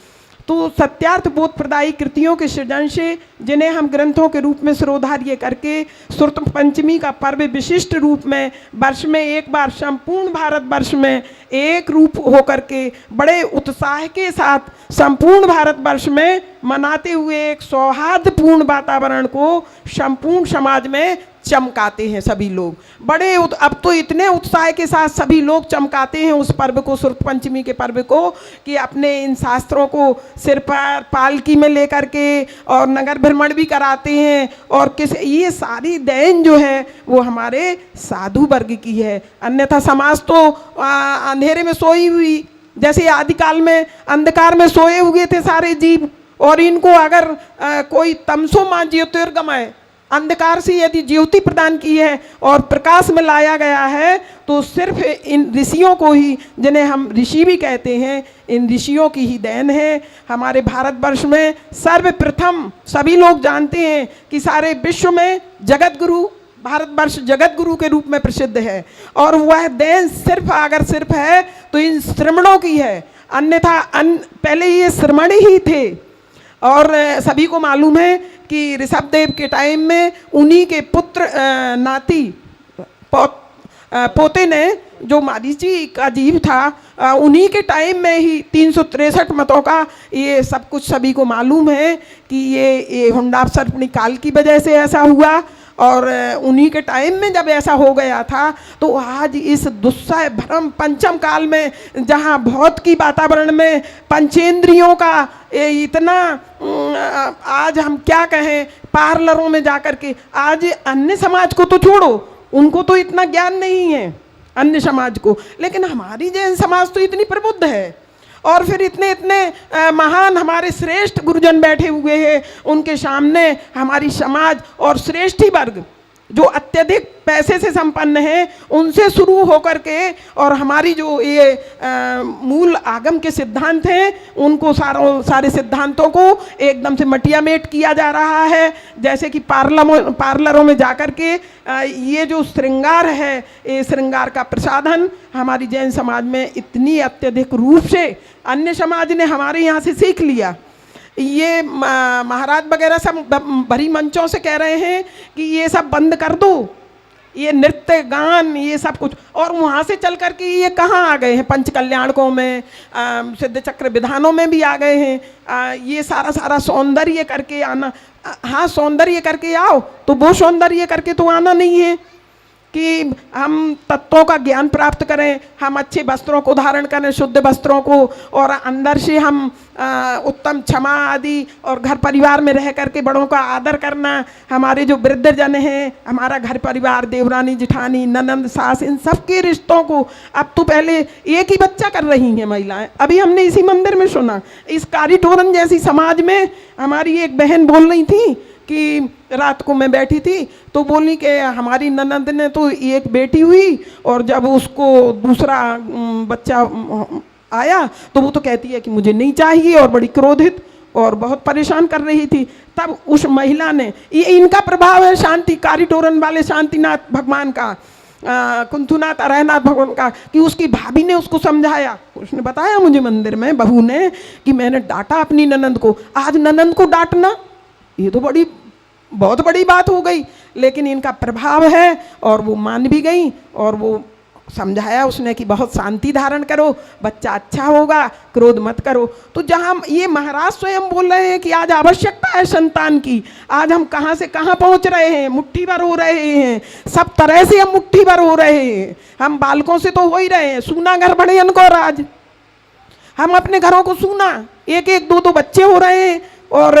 तो सत्यार्थ बोध प्रदायी कृतियों के सृजन से, जिन्हें हम ग्रंथों के रूप में सिरोधार्य करके सुर्त पंचमी का पर्व विशिष्ट रूप में वर्ष में एक बार संपूर्ण भारतवर्ष में एक रूप होकर के बड़े उत्साह के साथ संपूर्ण भारतवर्ष में मनाते हुए एक सौहार्दपूर्ण वातावरण को संपूर्ण समाज में चमकाते हैं सभी लोग। अब तो इतने उत्साह के साथ सभी लोग चमकाते हैं उस पर्व को, शुक्ल पंचमी के पर्व को, कि अपने इन शास्त्रों को सिर पर पालकी में लेकर के और नगर भ्रमण भी कराते हैं। और ये सारी देन जो है वो हमारे साधु वर्ग की है। अन्यथा समाज तो अंधेरे में सोई हुई, जैसे आदिकाल में अंधकार में सोए हुए थे सारे जीव, और इनको अगर कोई तमसो मां ज्योतिर्गमय, अंधकार से यदि ज्योति प्रदान की है और प्रकाश में लाया गया है, तो सिर्फ इन ऋषियों को ही, जिन्हें हम ऋषि भी कहते हैं, इन ऋषियों की ही देन है। हमारे भारतवर्ष में सर्वप्रथम सभी लोग जानते हैं कि सारे विश्व में जगत गुरु, भारतवर्ष जगत गुरु के रूप में प्रसिद्ध है, और वह देन सिर्फ है तो इन श्रमणों की है। अन्यथा पहले ये श्रमण ही थे, और सभी को मालूम है कि ऋषभदेव के टाइम में उन्हीं के पुत्र नाती पोते ने, जो मारीची का जीव था, उन्हीं के टाइम में ही 363 मतों का ये सब कुछ सभी को मालूम है कि ये हुंडाप्सर्पणी काल की वजह से ऐसा हुआ। और उन्हीं के टाइम में जब ऐसा हो गया था, तो आज इस दुस्सह भ्रम पंचम काल में, जहाँ भौत की वातावरण में पंचेंद्रियों का इतना, आज हम क्या कहें, पार्लरों में जाकर के, आज अन्य समाज को तो छोड़ो, उनको तो इतना ज्ञान नहीं है अन्य समाज को, लेकिन हमारी जैन समाज तो इतनी प्रबुद्ध है। और फिर इतने इतने महान हमारे श्रेष्ठ गुरुजन बैठे हुए हैं, उनके सामने हमारी समाज और श्रेष्ठी वर्ग जो अत्यधिक पैसे से संपन्न है, उनसे शुरू होकर के, और हमारी जो ये मूल आगम के सिद्धांत हैं, उनको सारे सिद्धांतों को एकदम से मटियामेट किया जा रहा है। जैसे कि पार्लरों में जाकर के ये जो श्रृंगार है, ये श्रृंगार का प्रसाधन हमारी जैन समाज में इतनी अत्यधिक रूप से अन्य समाज ने हमारे यहाँ से सीख लिया। ये महाराज वगैरह सब भरी मंचों से कह रहे हैं कि ये सब बंद कर दो, ये नृत्य गान ये सब कुछ, और वहाँ से चल कर के ये कहाँ आ गए हैं, पंच कल्याणकों में, सिद्ध चक्र विधानों में भी आ गए हैं। ये सारा सौंदर्य करके आना, हाँ सौंदर्य करके आओ, तो वो सौंदर्य करके तो आना नहीं है कि हम तत्वों का ज्ञान प्राप्त करें, हम अच्छे वस्त्रों को धारण करें, शुद्ध वस्त्रों को, और अंदर से हम उत्तम क्षमा आदि, और घर परिवार में रह करके बड़ों का आदर करना। हमारे जो वृद्धजन हैं, हमारा घर परिवार, देवरानी जिठानी ननंद सास, इन सब के रिश्तों को अब तो पहले एक ही बच्चा कर रही हैं महिलाएं। अभी हमने इसी मंदिर में सुना, इस कारीटोरन जैसी समाज में हमारी एक बहन बोल रही थी कि रात को मैं बैठी थी तो बोली कि हमारी ननंद ने तो एक बेटी हुई, और जब उसको दूसरा बच्चा आया तो वो तो कहती है कि मुझे नहीं चाहिए, और बड़ी क्रोधित और बहुत परेशान कर रही थी। तब उस महिला ने, ये इनका प्रभाव है शांति कारीटोरन वाले शांतिनाथ भगवान का, कुंथुनाथ अरहनाथ भगवान का, कि उसकी भाभी ने उसको समझाया। उसने बताया मुझे मंदिर में बहू ने कि मैंने डांटा अपनी ननंद को। आज ननंद को डांटना ये तो बहुत बड़ी बात हो गई, लेकिन इनका प्रभाव है, और वो मान भी गई, और वो समझाया उसने कि बहुत शांति धारण करो, बच्चा अच्छा होगा, क्रोध मत करो। तो जहाँ ये महाराज स्वयं बोल रहे हैं कि आज आवश्यकता है संतान की, आज हम कहाँ से कहाँ पहुँच रहे हैं, मुट्ठी भर हो रहे हैं, सब तरह से हम मुट्ठी भर हो रहे हैं। हम बालकों से तो हो ही रहे हैं, सूना घर बड़े अनकोर, आज हम अपने घरों को सूना, एक एक दो बच्चे हो रहे हैं, और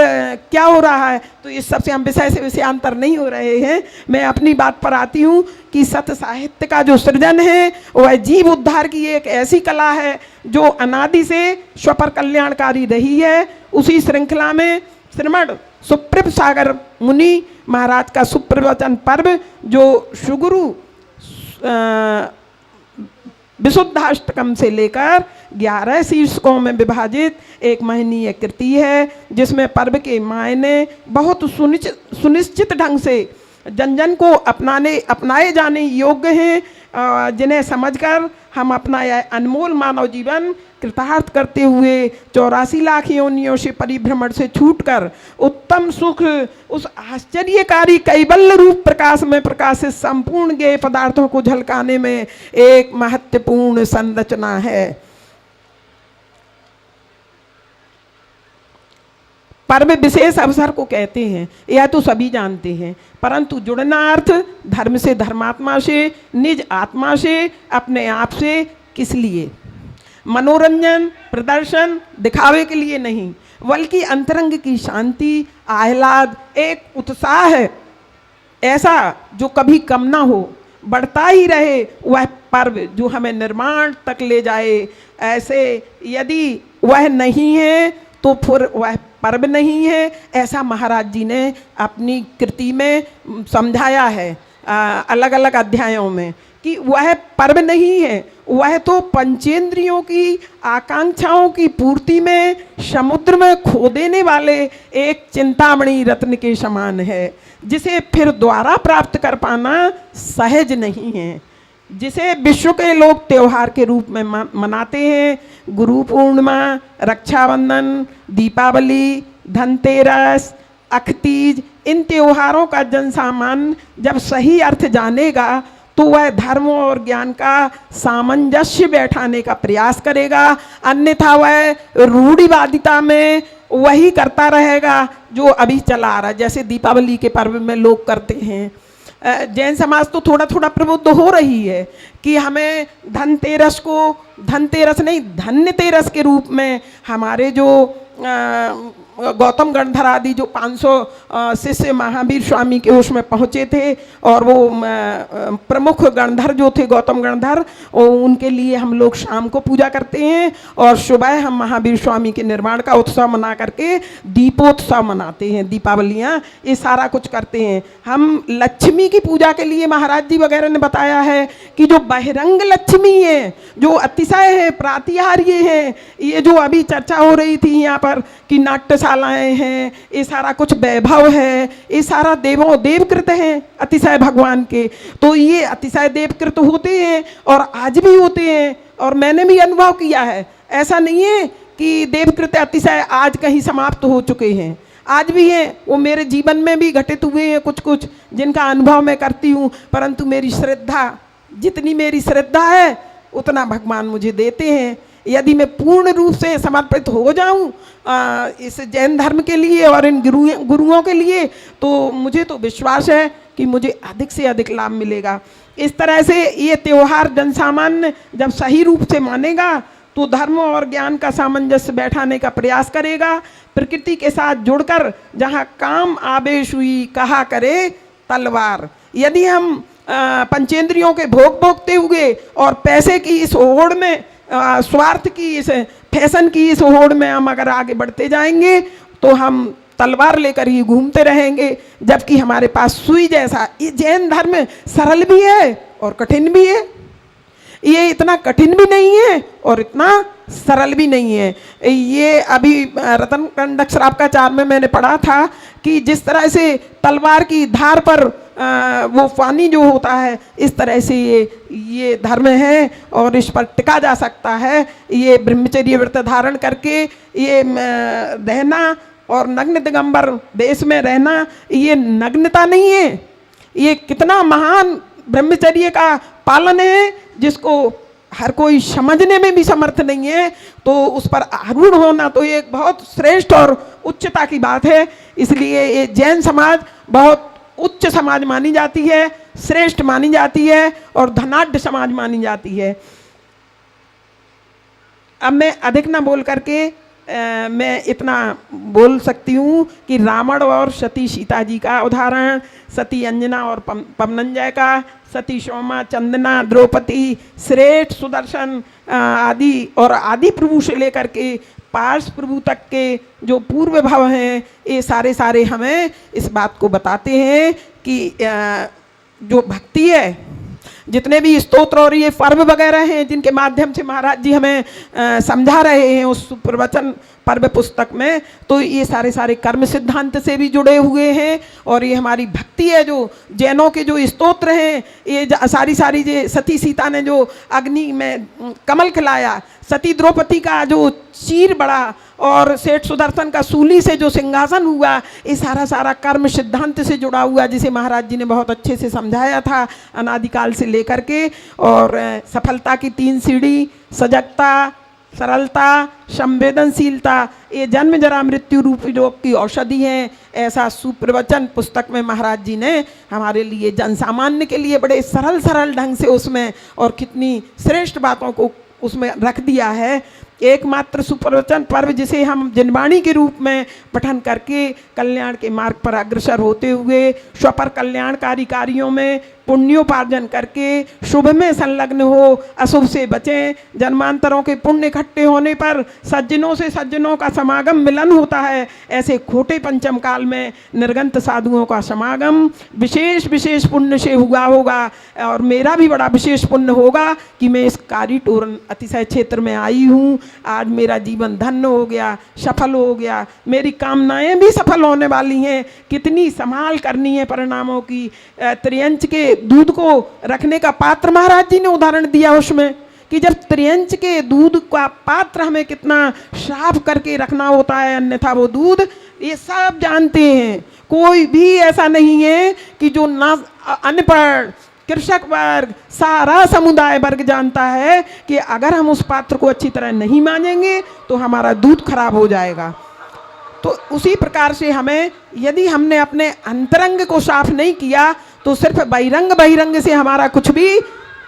क्या हो रहा है। तो इस सब से हम विषय से विषयांतर नहीं हो रहे हैं। मैं अपनी बात पर आती हूँ कि सत साहित्य का जो सृजन है वह जीव उद्धार की एक ऐसी कला है जो अनादि से स्वपर कल्याणकारी रही है। उसी श्रृंखला में श्रीमद सुप्रभ सागर मुनि महाराज का सुप्रवचन पर्व, जो सुगुरु विशुद्धाष्टकम से लेकर 11 शीर्षकों में विभाजित एक महनीय कृति है, जिसमें पर्व के मायने बहुत सुनिश्चित ढंग से जन को अपनाए जाने योग्य हैं, जिन्हें समझकर हम अपना यह अनमोल मानव जीवन कृतार्थ करते हुए 84 लाख योनियों से परिभ्रमण से छूटकर उत्तम सुख उस आश्चर्यकारी कैवल्य रूप प्रकाश में प्रकाशित संपूर्ण ज्ञेय पदार्थों को झलकाने में एक महत्वपूर्ण संरचना है। पर्व विशेष अवसर को कहते हैं, यह तो सभी जानते हैं, परंतु जुड़ना अर्थ धर्म से, धर्मात्मा से, निज आत्मा से, अपने आप से किस लिए? मनोरंजन, प्रदर्शन, दिखावे के लिए नहीं, बल्कि अंतरंग की शांति, आह्लाद, एक उत्साह है ऐसा जो कभी कम ना हो, बढ़ता ही रहे, वह पर्व जो हमें निर्माण तक ले जाए। ऐसे यदि वह नहीं है तो फिर वह पर्व नहीं है, ऐसा महाराज जी ने अपनी कृति में समझाया है अलग अलग अध्यायों में कि वह पर्व नहीं है, वह तो पंचेंद्रियों की आकांक्षाओं की पूर्ति में समुद्र में खो देने वाले एक चिंतामणि रत्न के समान है, जिसे फिर द्वारा प्राप्त कर पाना सहज नहीं है, जिसे विश्व के लोग त्योहार के रूप में मनाते हैं। गुरु पूर्णिमा, रक्षाबंधन, दीपावली, धनतेरस, अखतीज, इन त्योहारों का जनसामान्य जब सही अर्थ जानेगा तो वह धर्म और ज्ञान का सामंजस्य बैठाने का प्रयास करेगा, अन्यथा वह रूढ़िवादिता में वही करता रहेगा जो अभी चला आ रहा है, जैसे दीपावली के पर्व में लोग करते हैं। जैन समाज तो थोड़ा थोड़ा प्रबुद्ध हो रही है कि हमें धनतेरस को धनतेरस नहीं धन्यतेरस के रूप में हमारे जो गौतम गणधर आदि जो 500 शिष्य महावीर स्वामी के उसमें पहुँचे थे, और वो प्रमुख गणधर जो थे गौतम गणधर, उनके लिए हम लोग शाम को पूजा करते हैं और सुबह हम महावीर स्वामी के निर्माण का उत्सव मना करके दीपोत्सव मनाते हैं, दीपावलियाँ, ये सारा कुछ करते हैं। हम लक्ष्मी की पूजा के लिए महाराज जी वगैरह ने बताया है कि जो बहिरंग लक्ष्मी है, जो अतिशय है, प्रातिहार्य है, ये जो अभी चर्चा हो रही थी यहाँ पर कि नाट्यशालाएँ हैं, ये सारा कुछ वैभव है, ये सारा देवों देवकृत हैं अतिशय भगवान के, तो ये अतिशय देवकृत होते हैं और आज भी होते हैं। और मैंने भी अनुभव किया है, ऐसा नहीं है कि देवकृत अतिशय आज कहीं समाप्त हो चुके हैं, आज भी हैं, वो मेरे जीवन में भी घटित हुए हैं कुछ कुछ जिनका अनुभव मैं करती हूँ, परंतु मेरी श्रद्धा, जितनी मेरी श्रद्धा है उतना भगवान मुझे देते हैं। यदि मैं पूर्ण रूप से समर्पित हो जाऊं इस जैन धर्म के लिए और इन गुरुओं के लिए, तो मुझे तो विश्वास है कि मुझे अधिक से अधिक लाभ मिलेगा। इस तरह से ये त्यौहार जनसामान्य जब सही रूप से मानेगा तो धर्म और ज्ञान का सामंजस्य बैठाने का प्रयास करेगा, प्रकृति के साथ जुड़कर जहाँ काम आवेश हुई कहा करे तलवार। यदि हम पंचेंद्रियों के भोग भोगते हुए और पैसे की इस होड़ में, स्वार्थ की इस फैशन की इस होड़ में हम अगर आगे बढ़ते जाएंगे तो हम तलवार लेकर ही घूमते रहेंगे, जबकि हमारे पास सुई जैसा ये जैन धर्म सरल भी है और कठिन भी है, ये इतना कठिन भी नहीं है और इतना सरल भी नहीं है। ये अभी रतन कंडक श्रावकाचार में मैंने पढ़ा था कि जिस तरह से तलवार की धार पर वो पानी जो होता है, इस तरह से ये धर्म है और इस पर टिका जा सकता है। ये ब्रह्मचर्य व्रत धारण करके ये रहना और नग्न दिगंबर देश में रहना, ये नग्नता नहीं है, ये कितना महान ब्रह्मचर्य का पालन है जिसको हर कोई समझने में भी समर्थ नहीं है, तो उस पर आरूढ़ होना तो एक बहुत श्रेष्ठ और उच्चता की बात है। इसलिए ये जैन समाज बहुत उच्च समाज मानी जाती है, श्रेष्ठ मानी जाती है और धनाढ्य समाज मानी जाती है। अब मैं अधिक ना बोल करके मैं इतना बोल सकती हूँ कि रावण और सती सीता जी का उदाहरण, सती अंजना और पवनंजय का, सती सोमा, चंदना, द्रौपदी, श्रेष्ठ, सुदर्शन आदि और आदि प्रभु से लेकर के पार्श प्रभु तक के जो पूर्व भव हैं, ये सारे हमें इस बात को बताते हैं कि जो भक्ति है, जितने भी स्तोत्र और ये पर्व वगैरह हैं जिनके माध्यम से महाराज जी हमें समझा रहे हैं उस प्रवचन पर्व पुस्तक में, तो ये सारे कर्म सिद्धांत से भी जुड़े हुए हैं। और ये हमारी भक्ति है, जो जैनों के जो स्तोत्र हैं, ये सारी जो सती सीता ने जो अग्नि में कमल खिलाया, सती द्रौपदी का जो चीर बड़ा और सेठ सुदर्शन का सूली से जो सिंहासन हुआ, ये सारा कर्म सिद्धांत से जुड़ा हुआ, जिसे महाराज जी ने बहुत अच्छे से समझाया था अनादिकाल से लेकर के। और सफलता की 3 सीढ़ी, सजगता, सरलता, संवेदनशीलता, ये जन्म जरा मृत्यु रूपी रोग की औषधि है। ऐसा सुप्रवचन पुस्तक में महाराज जी ने हमारे लिए, जन सामान्य के लिए बड़े सरल सरल ढंग से उसमें और कितनी श्रेष्ठ बातों को उसमें रख दिया है। एकमात्र सुप्रवचन पर्व जिसे हम जिनवाणी के रूप में पठन करके कल्याण के मार्ग पर अग्रसर होते हुए स्वपर कल्याणकारी कार्यों में पुण्योपार्जन करके शुभ में संलग्न हो, अशुभ से बचें। जन्मांतरों के पुण्य इकट्ठे होने पर सज्जनों से सज्जनों का समागम मिलन होता है। ऐसे खोटे पंचम काल में निर्गंत साधुओं का समागम विशेष विशेष पुण्य से हुआ होगा। और मेरा भी बड़ा विशेष पुण्य होगा कि मैं इस कारीटोरन अतिशय क्षेत्र में आई हूँ। आज मेरा जीवन धन्य हो गया, सफल हो गया, मेरी कामनाएं भी सफल होने वाली हैं। कितनी संभाल करनी है परिणामों की। त्रियंच के दूध को रखने का पात्र महाराज जी ने उदाहरण दिया उसमें कि जब त्रियंच के दूध का पात्र हमें कितना साफ करके रखना होता है, अन्यथा वो दूध, ये सब जानते हैं। कोई भी ऐसा नहीं है कि जो ना अनपढ़ कृषक वर्ग, सारा समुदाय वर्ग जानता है कि अगर हम उस पात्र को अच्छी तरह नहीं मांजेंगे तो हमारा दूध खराब हो जाएगा। तो उसी प्रकार से हमें, यदि हमने अपने अंतरंग को साफ नहीं किया तो सिर्फ बहिरंग से हमारा कुछ भी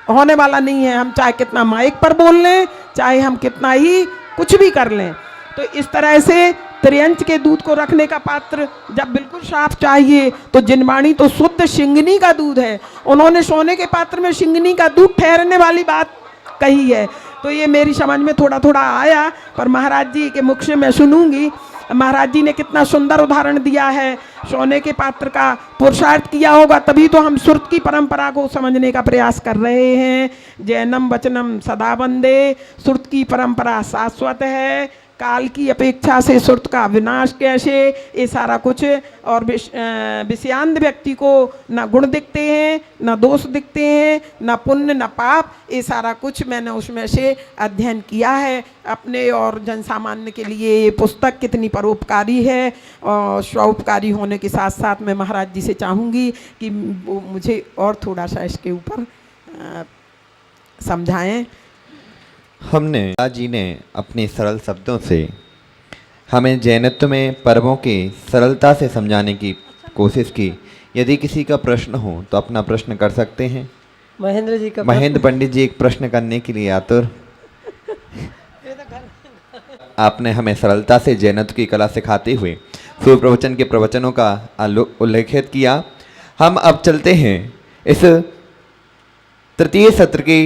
होने वाला नहीं है। हम चाहे कितना माइक पर बोल लें, चाहे हम कितना ही कुछ भी कर लें। तो इस तरह से त्रियंच के दूध को रखने का पात्र जब बिल्कुल साफ चाहिए तो जिनवाणी तो शुद्ध शिंगनी का दूध है। उन्होंने सोने के पात्र में शिंगनी का दूध ठहरने वाली बात कही है। तो ये मेरी समझ में थोड़ा थोड़ा आया, पर महाराज जी के मुख से मैं सुनूंगी। महाराज जी ने कितना सुंदर उदाहरण दिया है। सोने के पात्र का पुरुषार्थ किया होगा तभी तो हम सुरत की परंपरा को समझने का प्रयास कर रहे हैं। जैनम वचनम सदा वंदे, सुरत की परंपरा शाश्वत है। काल की अपेक्षा से सुरत का विनाश कैसे, ये सारा कुछ। और विषयांध व्यक्ति को न गुण दिखते हैं, न दोष दिखते हैं, न पुण्य न पाप, ये सारा कुछ मैंने उसमें से अध्ययन किया है अपने और जन सामान्य के लिए। ये पुस्तक कितनी परोपकारी है और स्वउपकारी होने के साथ साथ मैं महाराज जी से चाहूँगी कि वो मुझे और थोड़ा सा इसके ऊपर समझाएं। हमने महाराज जी ने अपने सरल शब्दों से हमें जैनत्व में पर्वों की सरलता से समझाने की कोशिश की। यदि किसी का प्रश्न हो तो अपना प्रश्न कर सकते हैं। महेंद्र जी का महेंद्र पंडित जी एक प्रश्न करने के लिए आतुर। आपने हमें सरलता से जैनत्व की कला सिखाते हुए सुप्रवचन के प्रवचनों का उल्लेखित किया। हम अब चलते हैं इस तृतीय सत्र के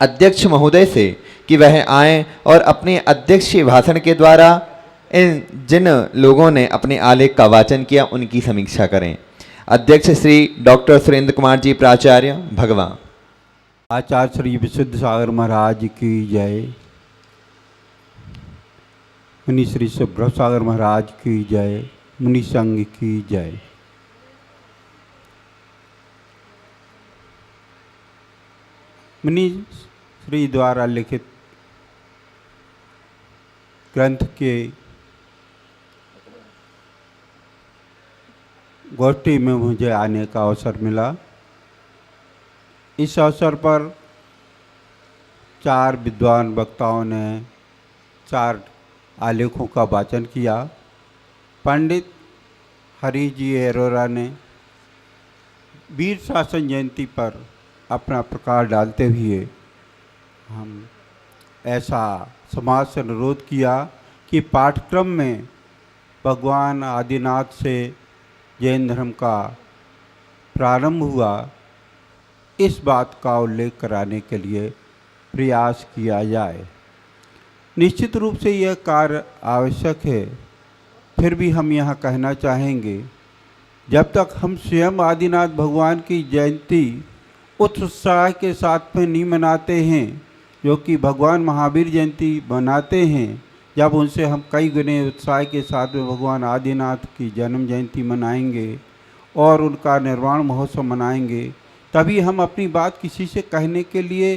अध्यक्ष महोदय से कि वह आएं और अपने अध्यक्ष भाषण के द्वारा इन जिन लोगों ने अपने आलेख का वाचन किया उनकी समीक्षा करें। अध्यक्ष श्री डॉक्टर सुरेंद्र कुमार जी प्राचार्य, भगवान। आचार्य श्री विशुद्ध सागर महाराज की जय। मुनि श्री सुब्रत सागर महाराज की जय। मुनि संघ की जय। मुनि श्री द्वारा लिखित ग्रंथ के गोष्ठी में मुझे आने का अवसर मिला। इस अवसर पर 4 विद्वान वक्ताओं ने 4 आलेखों का वाचन किया। पंडित हरीश जी अरोरा ने वीर शासन जयंती पर अपना प्रकाश डालते हुए हम ऐसा समाज से अनुरोध किया कि पाठ्यक्रम में भगवान आदिनाथ से जैन धर्म का प्रारंभ हुआ, इस बात का उल्लेख कराने के लिए प्रयास किया जाए। निश्चित रूप से यह कार्य आवश्यक है। फिर भी हम यहाँ कहना चाहेंगे, जब तक हम स्वयं आदिनाथ भगवान की जयंती उत्साह के साथ में नहीं मनाते हैं, जो कि भगवान महावीर जयंती मनाते हैं, जब उनसे हम कई गुने उत्साह के साथ में भगवान आदिनाथ की जन्म जयंती मनाएंगे और उनका निर्वाण महोत्सव मनाएंगे, तभी हम अपनी बात किसी से कहने के लिए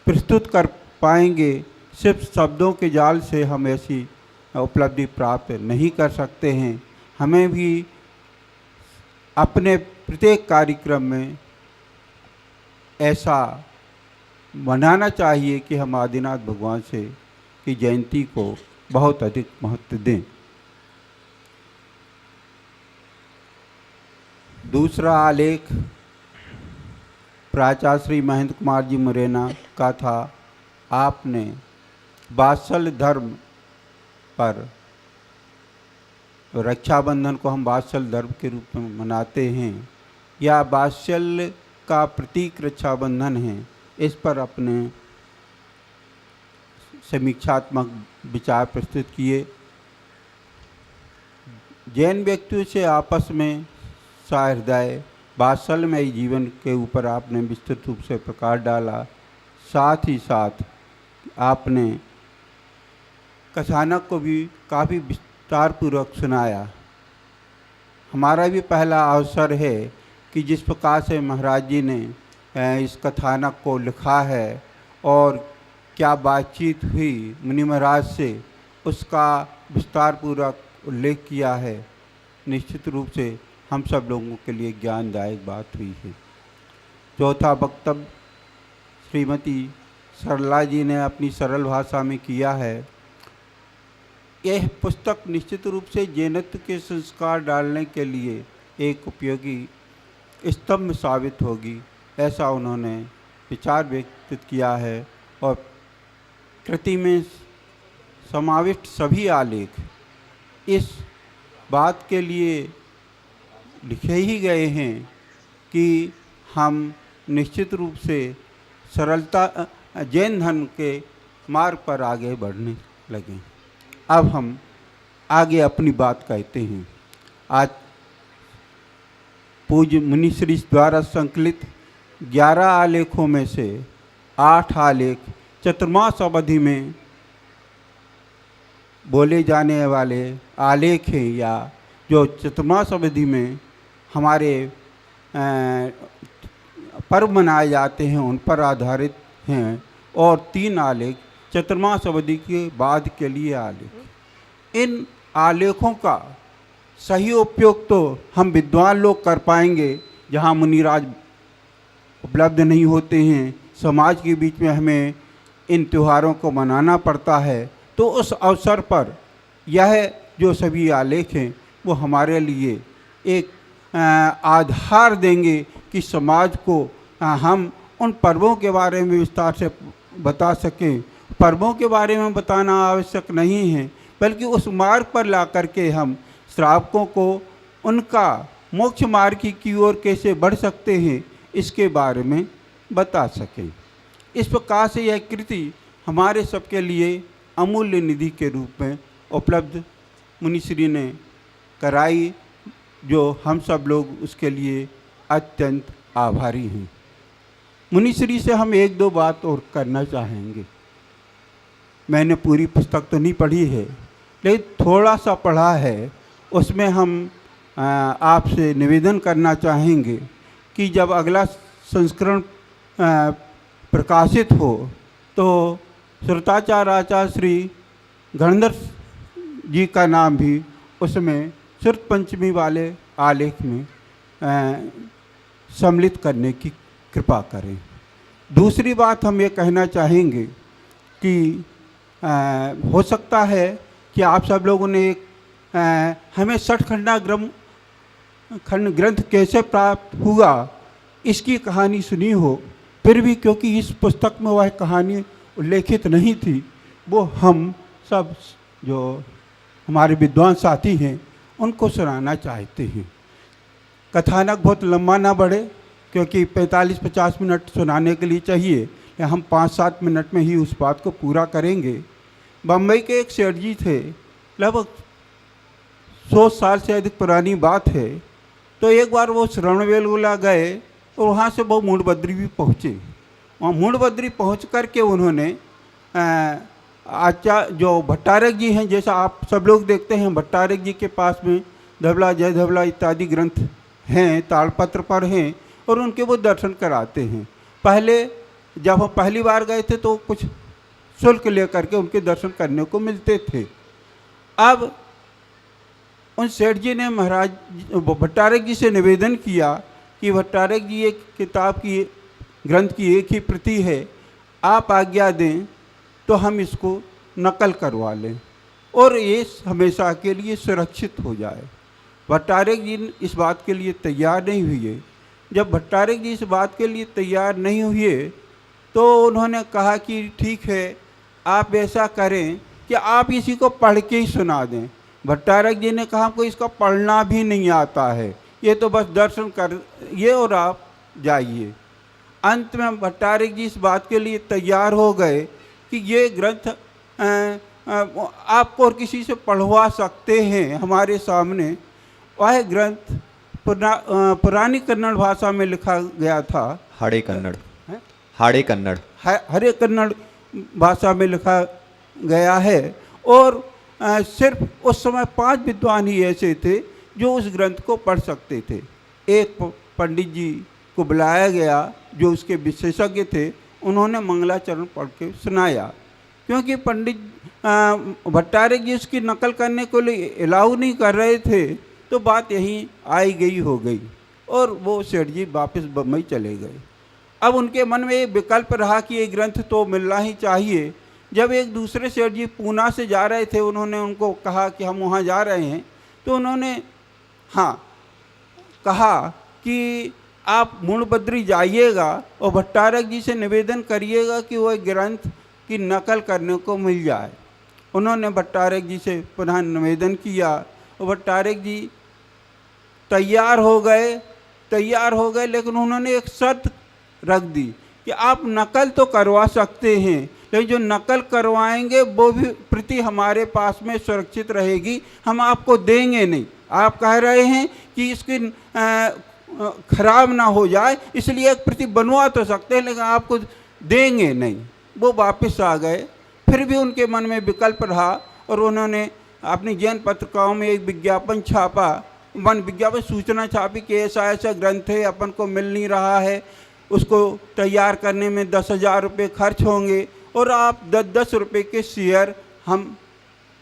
प्रस्तुत कर पाएंगे। सिर्फ शब्दों के जाल से हम ऐसी उपलब्धि प्राप्त नहीं कर सकते हैं। हमें भी अपने प्रत्येक कार्यक्रम में ऐसा मनाना चाहिए कि हम आदिनाथ भगवान से की जयंती को बहुत अधिक महत्व दें। दूसरा आलेख प्राचार्य श्री महेंद्र कुमार जी मुरैना का था। आपने वात्सल्य धर्म पर, रक्षाबंधन को हम वात्सल्य धर्म के रूप में मनाते हैं या वात्सल्य का प्रतीक रक्षाबंधन है, इस पर अपने समीक्षात्मक विचार प्रस्तुत किए। जैन व्यक्तियों से आपस में सहृदय वात्सल्यमय जीवन के ऊपर आपने विस्तृत रूप से प्रकाश डाला। साथ ही साथ आपने कथानक को भी काफ़ी विस्तारपूर्वक सुनाया। हमारा भी पहला अवसर है कि जिस प्रकार से महाराज जी ने इस कथानक को लिखा है और क्या बातचीत हुई मुनि महाराज से, उसका विस्तारपूर्वक उल्लेख किया है। निश्चित रूप से हम सब लोगों के लिए ज्ञानदायक बात हुई है। चौथा वक्तव्य श्रीमती सरला जी ने अपनी सरल भाषा में किया है। यह पुस्तक निश्चित रूप से जैनत्व के संस्कार डालने के लिए एक उपयोगी स्तंभ साबित होगी, ऐसा उन्होंने विचार व्यक्त किया है। और कृति में समाविष्ट सभी आलेख इस बात के लिए लिखे ही गए हैं कि हम निश्चित रूप से सरलता जैन धर्म के मार्ग पर आगे बढ़ने लगे। अब हम आगे अपनी बात कहते हैं। आज पूज्य मुनिश्री द्वारा संकलित 11 आलेखों में से 8 आलेख चतुर्मास अवधि में बोले जाने वाले आलेख हैं, या जो चतुर्मास अवधि में हमारे पर्व मनाए जाते हैं उन पर आधारित हैं, और 3 आलेख चतुर्मास अवधि के बाद के लिए आलेख। इन आलेखों का सही उपयोग तो हम विद्वान लोग कर पाएंगे जहाँ मुनिराज उपलब्ध नहीं होते हैं, समाज के बीच में हमें इन त्योहारों को मनाना पड़ता है। तो उस अवसर पर यह जो सभी आलेख हैं वो हमारे लिए एक आधार देंगे कि समाज को हम उन पर्वों के बारे में विस्तार से बता सकें। पर्वों के बारे में बताना आवश्यक नहीं है, बल्कि उस मार्ग पर ला करके हम श्रावकों को उनका मोक्ष मार्ग की ओर कैसे बढ़ सकते हैं इसके बारे में बता सकें। इस प्रकार से यह कृति हमारे सबके लिए अमूल्य निधि के रूप में उपलब्ध मुनिश्री ने कराई, जो हम सब लोग उसके लिए अत्यंत आभारी हैं। मुनिश्री से हम 1-2 बात और करना चाहेंगे। मैंने पूरी पुस्तक तो नहीं पढ़ी है, लेकिन थोड़ा सा पढ़ा है। उसमें हम आपसे निवेदन करना चाहेंगे कि जब अगला संस्करण प्रकाशित हो तो श्रोताचार्य आचार्य श्री गणधर जी का नाम भी उसमें श्रुत पंचमी वाले आलेख में सम्मिलित करने की कृपा करें। दूसरी बात हम ये कहना चाहेंगे कि हो सकता है कि आप सब लोगों ने हमें 60 खंड ग्रंथ कैसे प्राप्त हुआ इसकी कहानी सुनी हो, फिर भी क्योंकि इस पुस्तक में वह कहानी उल्लेखित नहीं थी, वो हम सब जो हमारे विद्वान साथी हैं उनको सुनाना चाहते हैं। कथानक बहुत लंबा ना बढ़े, क्योंकि 45-50 मिनट सुनाने के लिए चाहिए, या हम 5-7 मिनट में ही उस बात को पूरा करेंगे। बम्बई के एक सेठ जी थे, लगभग 100 साल से अधिक पुरानी बात है। तो एक बार वो श्रवणबेलगोला गए और वहाँ से वो मूढ़बद्री भी पहुँचे। वहाँ मूढ़बद्री पहुँच कर के उन्होंने जो भट्टारक जी हैं, जैसा आप सब लोग देखते हैं, भट्टारक जी के पास में धवला जय धवला इत्यादि ग्रंथ हैं, ताड़पत्र पर हैं, और उनके वो दर्शन कराते हैं। पहले जब हम पहली बार गए थे तो कुछ शुल्क लेकर के उनके दर्शन करने को मिलते थे। अब उन सेठ जी ने महाराज भट्टारक जी से निवेदन किया कि भट्टारक जी एक किताब की ग्रंथ की एक ही प्रति है, आप आज्ञा दें तो हम इसको नकल करवा लें और ये हमेशा के लिए सुरक्षित हो जाए। भट्टारक जी इस बात के लिए तैयार नहीं हुए। जब भट्टारक जी इस बात के लिए तैयार नहीं हुए तो उन्होंने कहा कि ठीक है, आप ऐसा करें कि आप इसी को पढ़ के ही सुना दें। भट्टारक जी ने कहा हमको इसका पढ़ना भी नहीं आता है, ये तो बस दर्शन कर ये और आप जाइए। अंत में भट्टारक जी इस बात के लिए तैयार हो गए कि ये ग्रंथ आपको और किसी से पढ़वा सकते हैं हमारे सामने। वह ग्रंथ पुरानी कन्नड़ भाषा में लिखा गया था। हाड़े कन्नड़, है? हाड़े कन्नड़, हरे कन्नड़ भाषा में लिखा गया है और सिर्फ उस समय 5 विद्वान ही ऐसे थे जो उस ग्रंथ को पढ़ सकते थे। एक पंडित जी को बुलाया गया जो उसके विशेषज्ञ थे, उन्होंने मंगलाचरण पढ़ के सुनाया। क्योंकि पंडित भट्टारक जी उसकी नकल करने को लिए अलाउ नहीं कर रहे थे तो बात यहीं आई गई हो गई और वो सेठ जी वापस बम्बई चले गए। अब उनके मन में एक विकल्प रहा कि ये ग्रंथ तो मिलना ही चाहिए। जब एक दूसरे सेठ जी पूना से जा रहे थे, उन्होंने उनको कहा कि हम वहाँ जा रहे हैं, तो उन्होंने कहा कि आप मूणबद्री जाइएगा और भट्टारक जी से निवेदन करिएगा कि वह ग्रंथ की नकल करने को मिल जाए। उन्होंने भट्टारक जी से पुनः निवेदन किया और भट्टारक जी तैयार हो गए, लेकिन उन्होंने एक शर्त रख दी कि आप नकल तो करवा सकते हैं, लेकिन जो नकल करवाएंगे वो भी प्रति हमारे पास में सुरक्षित रहेगी, हम आपको देंगे नहीं। आप कह रहे हैं कि इसकी खराब ना हो जाए इसलिए एक प्रति बनवा तो सकते हैं, लेकिन आपको देंगे नहीं। वो वापस आ गए। फिर भी उनके मन में विकल्प रहा और उन्होंने अपनी जैन पत्रिकाओं में एक विज्ञापन छापा, विज्ञापन सूचना छापी कि ऐसा ऐसा ग्रंथ है, अपन को मिल नहीं रहा है, उसको तैयार करने में 10,000 रुपये खर्च होंगे और आप 10-10 रुपये के शेयर हम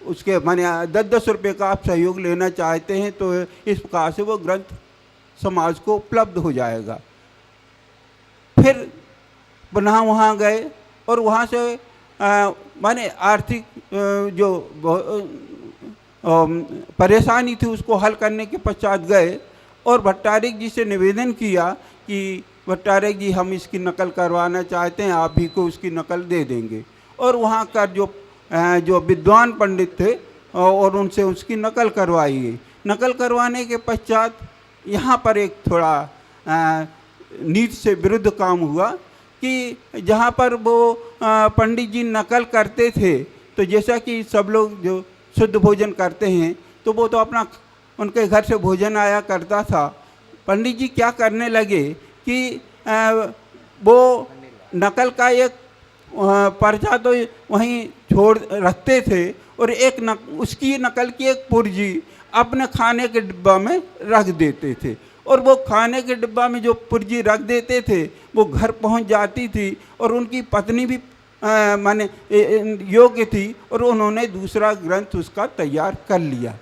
उसके माने 10-10 रुपये का आप सहयोग लेना चाहते हैं तो इस प्रकार से वो ग्रंथ समाज को उपलब्ध हो जाएगा। फिर पुनः वहाँ गए और वहाँ से माने आर्थिक जो परेशानी थी उसको हल करने के पश्चात गए और भट्टारक जी से निवेदन किया कि भट्टारक जी हम इसकी नकल करवाना चाहते हैं, आप ही को उसकी नकल दे देंगे। और वहाँ का जो विद्वान पंडित थे और उनसे उसकी नकल करवाई गई। नकल करवाने के पश्चात यहाँ पर एक थोड़ा नीति से विरुद्ध काम हुआ कि जहाँ पर वो पंडित जी नकल करते थे तो जैसा कि सब लोग जो शुद्ध भोजन करते हैं तो वो तो अपना उनके घर से भोजन आया करता था। पंडित जी क्या करने लगे कि वो नकल का एक पर्चा तो वहीं छोड़ रखते थे और उसकी नकल की एक पुर्जी अपने खाने के डिब्बा में रख देते थे और वो खाने के डिब्बा में जो पुर्जी रख देते थे वो घर पहुंच जाती थी और उनकी पत्नी भी माने योग्य थी और उन्होंने दूसरा ग्रंथ उसका तैयार कर लिया।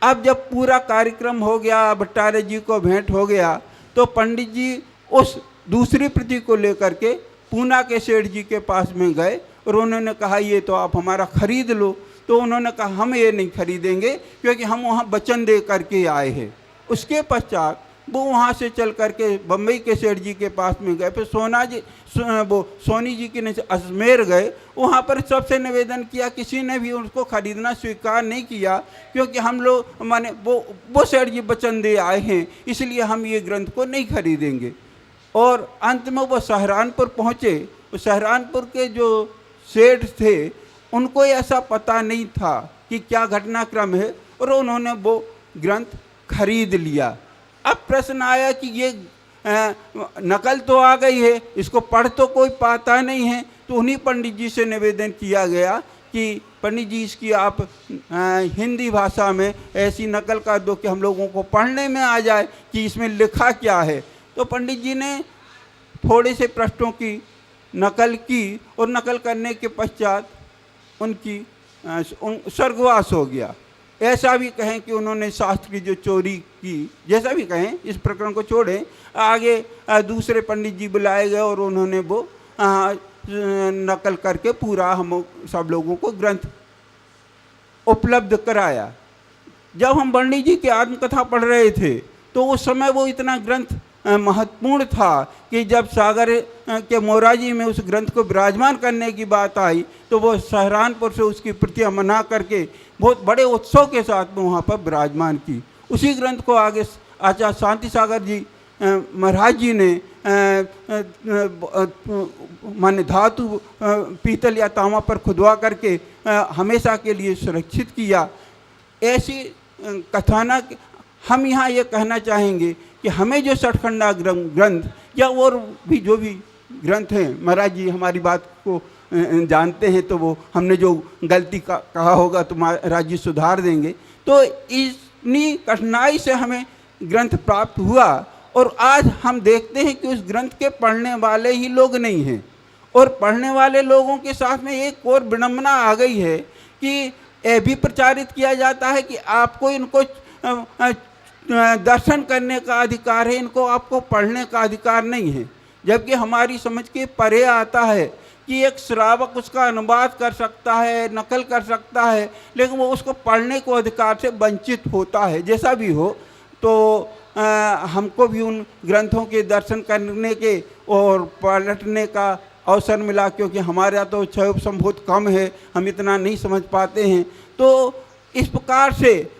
अब जब पूरा कार्यक्रम हो गया, भट्टारक जी को भेंट हो गया, तो पंडित जी उस दूसरी प्रति को लेकर के पूना के सेठ जी के पास में गए और उन्होंने कहा ये तो आप हमारा खरीद लो। तो उन्होंने कहा हम ये नहीं खरीदेंगे क्योंकि हम वहाँ वचन दे करके आए हैं। उसके पश्चात वो वहाँ से चल करके बम्बई के सेठ जी के पास में गए। फिर सोनी जी के नीचे अजमेर गए, वहाँ पर सबसे निवेदन किया, किसी ने भी उसको खरीदना स्वीकार नहीं किया क्योंकि हम लोग माने वो सेठ जी वचन दे आए हैं, इसलिए हम ये ग्रंथ को नहीं खरीदेंगे। और अंत में वो सहारनपुर पहुँचे। सहारनपुर के जो सेठ थे उनको ऐसा पता नहीं था कि क्या घटनाक्रम है और उन्होंने वो ग्रंथ खरीद लिया। अब प्रश्न आया कि ये नकल तो आ गई है, इसको पढ़ तो कोई पाता नहीं है। तो उन्हीं पंडित जी से निवेदन किया गया कि पंडित जी इसकी आप हिंदी भाषा में ऐसी नकल कर दो कि हम लोगों को पढ़ने में आ जाए कि इसमें लिखा क्या है। तो पंडित जी ने थोड़े से पृष्ठों की नकल की और नकल करने के पश्चात उनकी स्वर्गवास हो गया। ऐसा भी कहें कि उन्होंने शास्त्र की जो चोरी की, जैसा भी कहें, इस प्रकरण को छोड़ें। आगे दूसरे पंडित जी बुलाए गए और उन्होंने वो नकल करके पूरा हम सब लोगों को ग्रंथ उपलब्ध कराया। जब हम वर्णी जी की आत्मकथा पढ़ रहे थे तो उस समय वो इतना ग्रंथ महत्वपूर्ण था कि जब सागर के मोराजी में उस ग्रंथ को विराजमान करने की बात आई तो वो सहारनपुर से उसकी प्रतियां मना करके बहुत बड़े उत्सव के साथ में वहाँ पर विराजमान की। उसी ग्रंथ को आगे आचार्य शांति सागर जी महाराज जी ने मान्य धातु पीतल या तांबा पर खुदवा करके हमेशा के लिए सुरक्षित किया। ऐसी कथानक हम यहाँ ये कहना चाहेंगे कि हमें जो सठखंडा ग्रंथ या और भी जो भी ग्रंथ हैं, महाराज जी हमारी बात को जानते हैं तो वो हमने जो गलती कहा होगा तो महाराज जी सुधार देंगे। तो इतनी कठिनाई से हमें ग्रंथ प्राप्त हुआ और आज हम देखते हैं कि उस ग्रंथ के पढ़ने वाले ही लोग नहीं हैं और पढ़ने वाले लोगों के साथ में एक और विडंबना आ गई है कि यह भी प्रचारित किया जाता है कि आपको इनको दर्शन करने का अधिकार है, इनको आपको पढ़ने का अधिकार नहीं है। जबकि हमारी समझ के परे आता है कि एक श्रावक उसका अनुवाद कर सकता है, नकल कर सकता है, लेकिन वो उसको पढ़ने को अधिकार से वंचित होता है। जैसा भी हो तो हमको भी उन ग्रंथों के दर्शन करने के और पलटने का अवसर मिला, क्योंकि हमारे यहाँ तो क्षयोपम बहुत कम है, हम इतना नहीं समझ पाते हैं। तो इस प्रकार से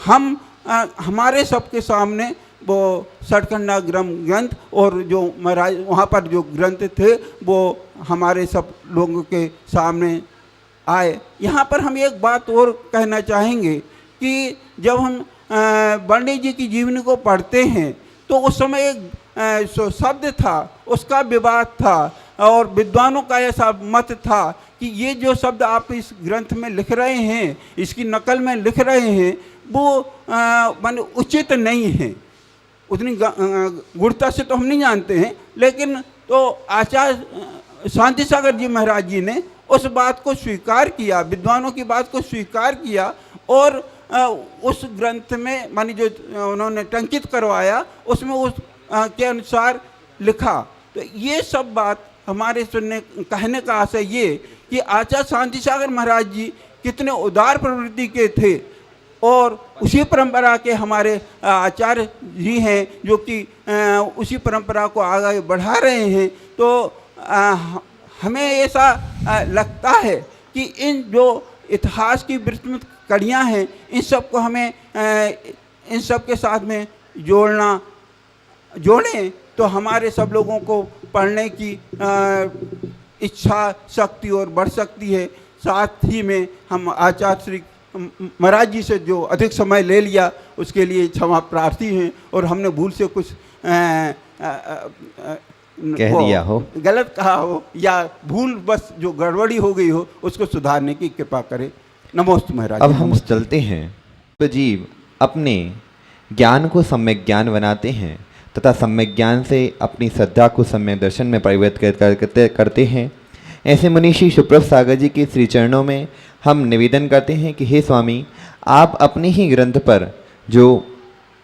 हम हमारे सबके सामने वो सठखंडा ग्रंथ और जो महाराज वहाँ पर जो ग्रंथ थे वो हमारे सब लोगों के सामने आए। यहाँ पर हम एक बात और कहना चाहेंगे कि जब हम वर्णी जी की जीवनी को पढ़ते हैं तो उस समय एक शब्द था, उसका विवाद था और विद्वानों का ऐसा मत था कि ये जो शब्द आप इस ग्रंथ में लिख रहे हैं, इसकी नकल में लिख रहे हैं, वो माने उचित नहीं है। उतनी गुणता से तो हम नहीं जानते हैं, लेकिन तो आचार्य शांति सागर जी महाराज जी ने उस बात को स्वीकार किया, विद्वानों की बात को स्वीकार किया और उस ग्रंथ में मानी जो उन्होंने टंकित करवाया उसमें उस के अनुसार लिखा। तो ये सब बात हमारे सुनने कहने का आशय ये कि आचार्य शांति सागर महाराज जी कितने उदार प्रवृत्ति के थे और उसी परंपरा के हमारे आचार्य जी हैं जो कि उसी परंपरा को आगे बढ़ा रहे हैं। तो हमें ऐसा लगता है कि इन जो इतिहास की विस्तृत कड़ियाँ हैं इन सब को हमें इन सब के साथ में जोड़ें तो हमारे सब लोगों को पढ़ने की इच्छा शक्ति और बढ़ सकती है। साथ ही में हम आचार्य श्री महाराज जी से जो अधिक समय ले लिया उसके लिए क्षमा प्रार्थी हैं और हमने भूल से कुछ कह दिया हो, गलत कहा हो या भूल बस जो गड़बड़ी हो गई हो उसको सुधारने की कृपा करें। नमोस्तु महाराज। अब हम चलते हैं तो जीव अपने ज्ञान को सम्यक ज्ञान बनाते हैं तथा सम्यक ज्ञान से अपनी श्रद्धा को सम्यक दर्शन में परिवर्तित करते हैं। ऐसे मनीषी सुप्रभ सागर जी के श्री चरणों में हम निवेदन करते हैं कि हे स्वामी, आप अपने ही ग्रंथ पर जो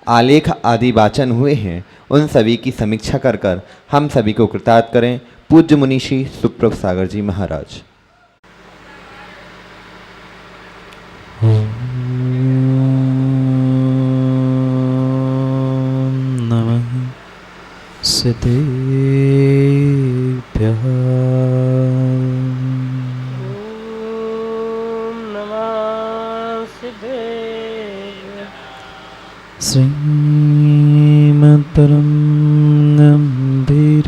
आलेख आदि वाचन हुए हैं उन सभी की समीक्षा कर हम सभी को कृतार्थ करें। पूज्य मुनीषी सुप्रभ सागर जी महाराज। नमः सिद्धेभ्यः। श्रीमत्परं गम्भीर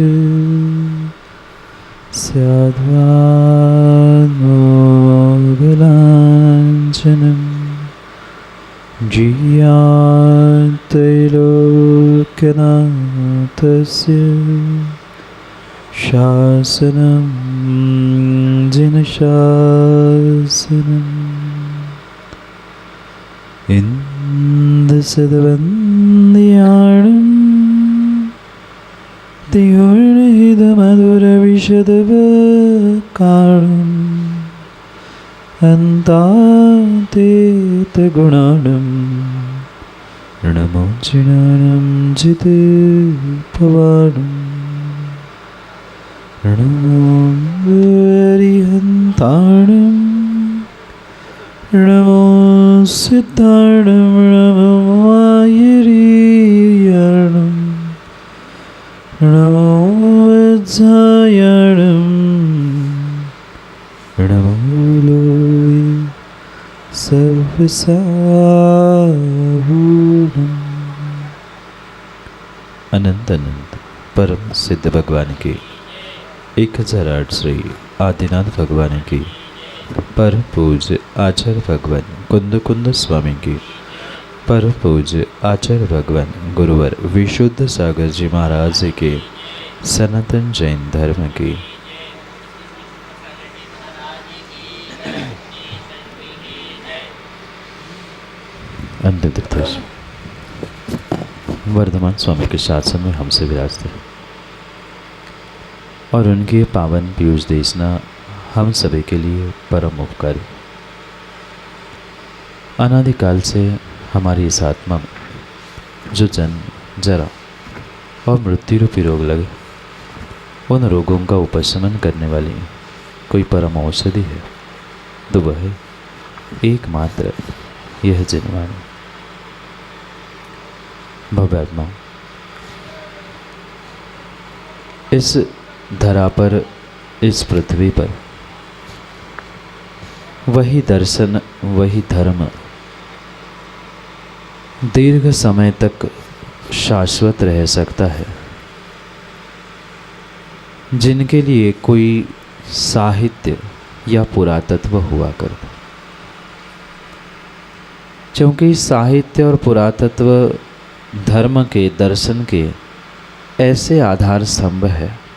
स्याद्वान्मोगलाञ्छनं जियात्रैलोक्यनाथस्य शासनं जिनशासनम् इंद्रसदवन्द्याणं तियुर्णिहितमधुरविशदवकाणम् अन्तातीतगुणाणं ऋणमोचिनानं जितपवाणम् नमो अरिहन्ताणं नमो सिद्धाणं नमो आयुर्यणं नमो वज्रायणं नमो लोये सर्वसाभूतम्। अनंत अनंत परम सिद्ध भगवान की 1008 श्री आदिनाथ भगवान की परम पूज्य आचार्य भगवान कुंद कुंद स्वामी की परम पूज्य आचार्य भगवान गुरुवर विशुद्ध सागर जी महाराज के सनातन जैन धर्म की अंतिम वर्धमान स्वामी के शासन में हमसे विराजते और उनके पावन पीयूष देशना हम सभी के लिए परम उपकारी। अनादिकाल से हमारी इस आत्मा में जो जन्म जरा और मृत्यु रूपी रोग लगे, उन रोगों का उपशमन करने वाली कोई परम औषधि है तो वह है एकमात्र यह जिनवाणी। भव्यात्मा इस धरा पर, इस पृथ्वी पर वही दर्शन, वही धर्म दीर्घ समय तक शाश्वत रह सकता है जिनके लिए कोई साहित्य या पुरातत्व हुआ करता। क्योंकि साहित्य और पुरातत्व धर्म के, दर्शन के ऐसे आधार स्तंभ है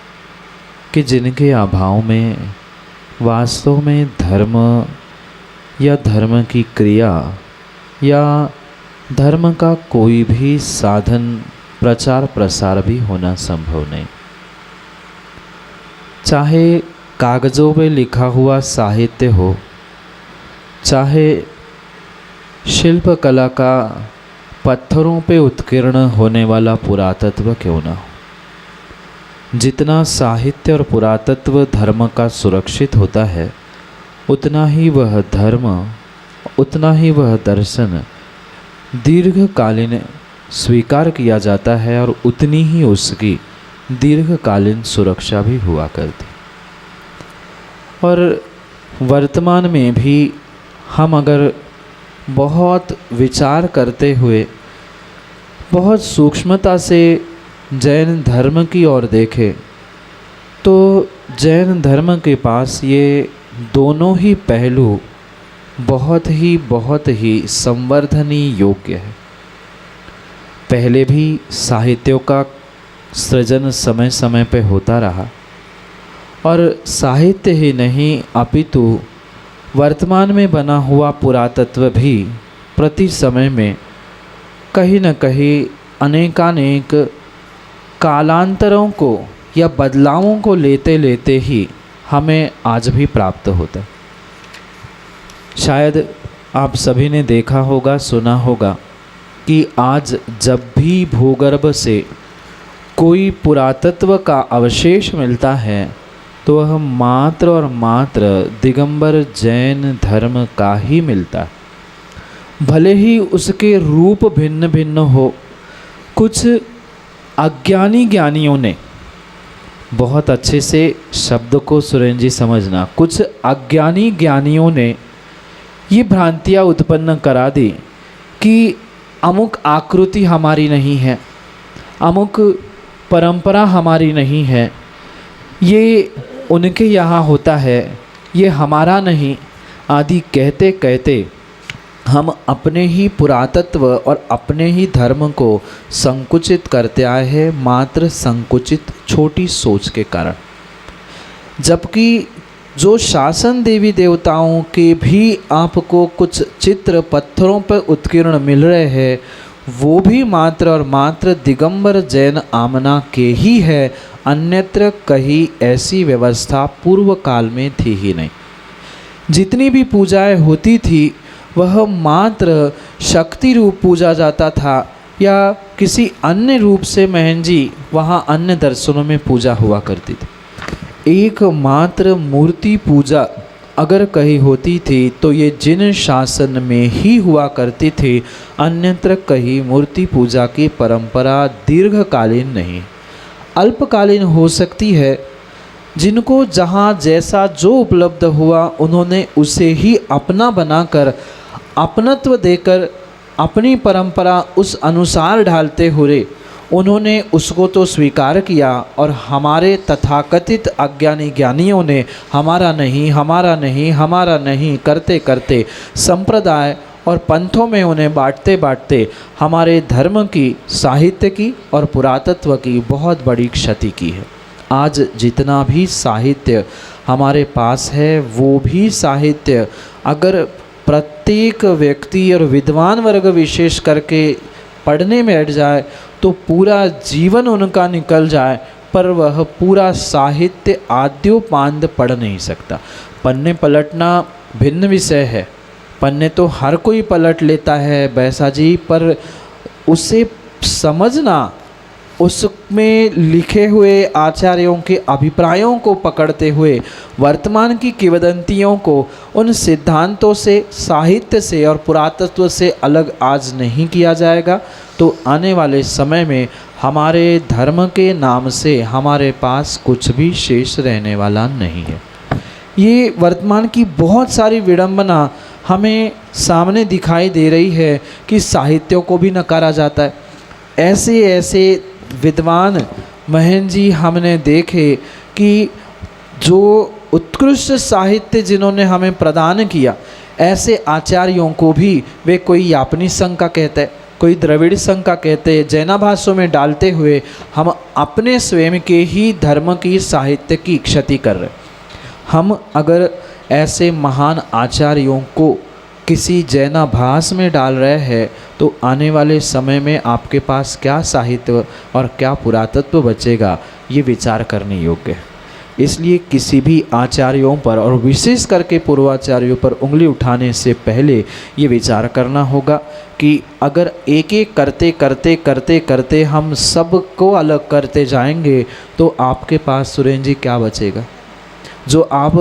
कि जिनके अभाव में वास्तव में धर्म या धर्म की क्रिया या धर्म का कोई भी साधन, प्रचार प्रसार भी होना संभव नहीं। चाहे कागज़ों में लिखा हुआ साहित्य हो, चाहे शिल्प कला का पत्थरों पे उत्कीर्ण होने वाला पुरातत्व क्यों ना हो, जितना साहित्य और पुरातत्व धर्म का सुरक्षित होता है, उतना ही वह धर्म, उतना ही वह दर्शन दीर्घकालीन स्वीकार किया जाता है और उतनी ही उसकी दीर्घकालीन सुरक्षा भी हुआ करती। और वर्तमान में भी हम अगर बहुत विचार करते हुए बहुत सूक्ष्मता से जैन धर्म की ओर देखें तो जैन धर्म के पास ये दोनों ही पहलू बहुत ही संवर्धनीय योग्य है। पहले भी साहित्यों का सृजन समय समय पे होता रहा और साहित्य ही नहीं अपितु वर्तमान में बना हुआ पुरातत्व भी प्रति समय में कहीं न कहीं अनेकानेक कालांतरों को या बदलावों को लेते लेते ही हमें आज भी प्राप्त होता है। शायद आप सभी ने देखा होगा, सुना होगा कि आज जब भी भूगर्भ से कोई पुरातत्व का अवशेष मिलता है तो वह मात्र और मात्र दिगंबर जैन धर्म का ही मिलता है। भले ही उसके रूप भिन्न भिन्न हो, कुछ अज्ञानी ज्ञानियों ने, बहुत अच्छे से शब्द को सुरेंद्र जी समझना, कुछ अज्ञानी ज्ञानियों ने ये भ्रांतियाँ उत्पन्न करा दी कि अमुक आकृति हमारी नहीं है, अमुक परंपरा हमारी नहीं है, ये उनके यहाँ होता है, ये हमारा नहीं आदि कहते कहते हम अपने ही पुरातत्व और अपने ही धर्म को संकुचित करते आए हैं, मात्र संकुचित छोटी सोच के कारण। जबकि जो शासन देवी देवताओं के भी आपको कुछ चित्र पत्थरों पर उत्कीर्ण मिल रहे हैं, वो भी मात्र और मात्र दिगंबर जैन आमना के ही है, अन्यत्र कहीं ऐसी व्यवस्था पूर्व काल में थी ही नहीं। जितनी भी पूजाएं होती थी वह मात्र शक्ति रूप पूजा जाता था या किसी अन्य रूप से महन जी वहाँ अन्य दर्शनों में पूजा हुआ करती थी। एकमात्र मूर्ति पूजा अगर कहीं होती थी तो ये जिन शासन में ही हुआ करती थी, अन्यत्र कहीं मूर्ति पूजा की परंपरा दीर्घकालीन नहीं, अल्पकालीन हो सकती है। जिनको जहाँ जैसा जो उपलब्ध हुआ उन्होंने उसे ही अपना बनाकर, अपनत्व देकर अपनी परंपरा उस अनुसार ढालते हुए उन्होंने उसको तो स्वीकार किया, और हमारे तथाकथित अज्ञानी ज्ञानियों ने हमारा नहीं हमारा नहीं हमारा नहीं करते करते संप्रदाय और पंथों में उन्हें बांटते बांटते हमारे धर्म की, साहित्य की और पुरातत्व की बहुत बड़ी क्षति की है। आज जितना भी साहित्य हमारे पास है वो भी साहित्य अगर प्रत्येक व्यक्ति और विद्वान वर्ग विशेष करके पढ़ने में बैठ जाए तो पूरा जीवन उनका निकल जाए, पर वह पूरा साहित्य आद्योपांत पढ़ नहीं सकता। पन्ने पलटना भिन्न विषय है, पन्ने तो हर कोई पलट लेता है बैसा जी, पर उसे समझना, उसमें लिखे हुए आचार्यों के अभिप्रायों को पकड़ते हुए वर्तमान की किंवदंतियों को उन सिद्धांतों से, साहित्य से और पुरातत्व से अलग आज नहीं किया जाएगा तो आने वाले समय में हमारे धर्म के नाम से हमारे पास कुछ भी शेष रहने वाला नहीं है। ये वर्तमान की बहुत सारी विडंबना हमें सामने दिखाई दे रही है कि साहित्यों को भी नकारा जाता है। ऐसे ऐसे विद्वान महन जी हमने देखे कि जो उत्कृष्ट साहित्य जिन्होंने हमें प्रदान किया, ऐसे आचार्यों को भी वे कोई यापनी संघ का कहते हैं, कोई द्रविड़ संघ का कहते हैं, जैनाभाष्यों में डालते हुए हम अपने स्वयं के ही धर्म की, साहित्य की क्षति कर रहे। हम अगर ऐसे महान आचार्यों को किसी जैनाभास में डाल रहे हैं तो आने वाले समय में आपके पास क्या साहित्य और क्या पुरातत्व बचेगा, ये विचार करने योग्य है। इसलिए किसी भी आचार्यों पर और विशेष करके पूर्वाचार्यों पर उंगली उठाने से पहले ये विचार करना होगा कि अगर एक एक करते करते करते करते हम सबको अलग करते जाएंगे तो आपके पास सुरेंद्र जी क्या बचेगा। जो आप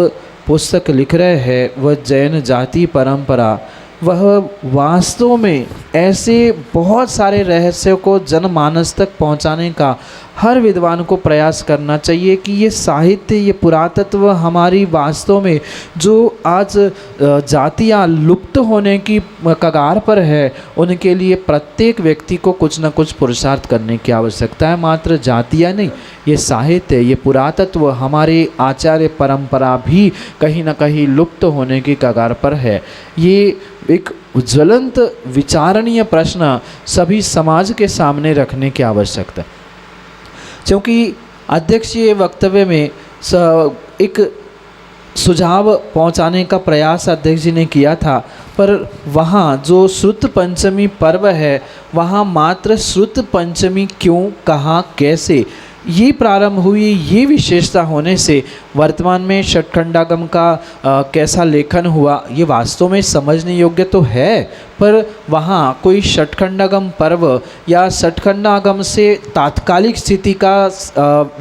पुस्तक लिख रहे हैं वह जैन जाति परंपरा, वह वास्तव में ऐसे बहुत सारे रहस्यों को जनमानस तक पहुंचाने का हर विद्वान को प्रयास करना चाहिए कि ये साहित्य, ये पुरातत्व हमारी वास्तव में जो आज जातियाँ लुप्त होने की कगार पर है, उनके लिए प्रत्येक व्यक्ति को कुछ न कुछ पुरुषार्थ करने की आवश्यकता है। मात्र जातियाँ नहीं, ये साहित्य, ये पुरातत्व, हमारी आचार्य परंपरा भी कहीं न कहीं लुप्त होने की कगार पर है। ये एक ज्वलंत विचारणीय प्रश्न सभी समाज के सामने रखने की आवश्यकता है। क्योंकि अध्यक्षीय वक्तव्य में एक सुझाव पहुंचाने का प्रयास अध्यक्ष जी ने किया था, पर वहाँ जो श्रुत पंचमी पर्व है वहाँ मात्र श्रुत पंचमी क्यों, कहाँ, कैसे ये प्रारंभ हुई, ये विशेषता होने से वर्तमान में षटखंडागम का कैसा लेखन हुआ ये वास्तव में समझने योग्य तो है, पर वहाँ कोई षटखंडागम पर्व या षटखंडागम से तात्कालिक स्थिति का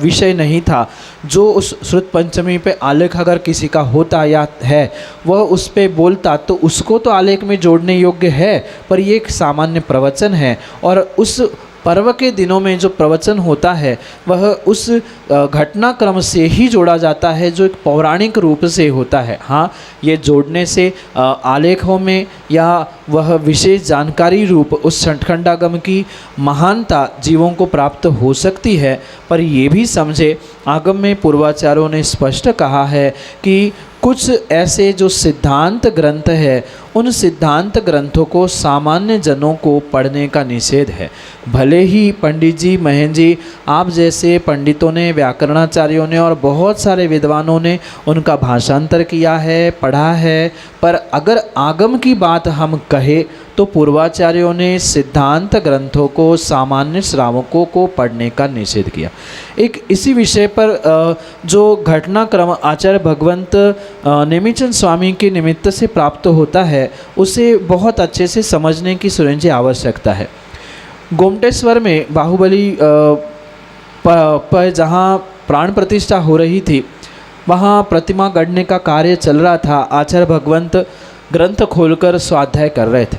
विषय नहीं था। जो उस श्रुत पंचमी पे आलेख अगर किसी का होता या है वह उस पे बोलता तो उसको तो आलेख में जोड़ने योग्य है, पर ये एक सामान्य प्रवचन है और उस पर्व के दिनों में जो प्रवचन होता है वह उस घटनाक्रम से ही जोड़ा जाता है जो एक पौराणिक रूप से होता है। हाँ, ये जोड़ने से आलेखों में या वह विशेष जानकारी रूप उस षटखंडागम की महानता जीवों को प्राप्त हो सकती है, पर ये भी समझे आगम में पूर्वाचार्यों ने स्पष्ट कहा है कि कुछ ऐसे जो सिद्धांत ग्रंथ है उन सिद्धांत ग्रंथों को सामान्य जनों को पढ़ने का निषेध है। भले ही पंडित जी, महन जी, आप जैसे पंडितों ने, व्याकरणाचार्यों ने और बहुत सारे विद्वानों ने उनका भाषांतर किया है, पढ़ा है, पर अगर आगम की बात हम कहें तो पूर्वाचार्यों ने सिद्धांत ग्रंथों को सामान्य श्रावकों को पढ़ने का निषेध किया। एक इसी विषय पर जो घटनाक्रम आचार्य भगवंत नेमिचंद स्वामी के निमित्त से प्राप्त होता है उसे बहुत अच्छे से समझने की सुरेंद्र जी आवश्यकता है। गोमटेश्वर में बाहुबली पर जहाँ प्राण प्रतिष्ठा हो रही थी वहाँ प्रतिमा गढ़ने का कार्य चल रहा था। आचार्य भगवंत ग्रंथ खोलकर स्वाध्याय कर रहे थे,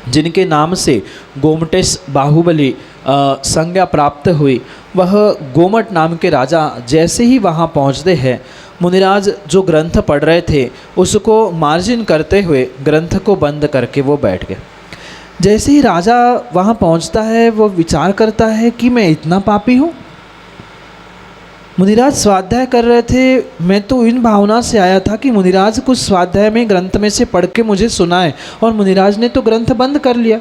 जिनके नाम से गोमटेश बाहुबली संज्ञा प्राप्त हुई। वह गोमट नाम के राजा जैसे ही वहाँ पहुँचते हैं, मुनिराज जो ग्रंथ पढ़ रहे थे उसको मार्जिन करते हुए ग्रंथ को बंद करके वो बैठ गए। जैसे ही राजा वहाँ पहुँचता है, वो विचार करता है कि मैं इतना पापी हूँ। मुनिराज स्वाध्याय कर रहे थे, मैं तो इन भावना से आया था कि मुनिराज कुछ स्वाध्याय में ग्रंथ में से पढ़ के मुझे सुनाए, और मुनिराज ने तो ग्रंथ बंद कर लिया।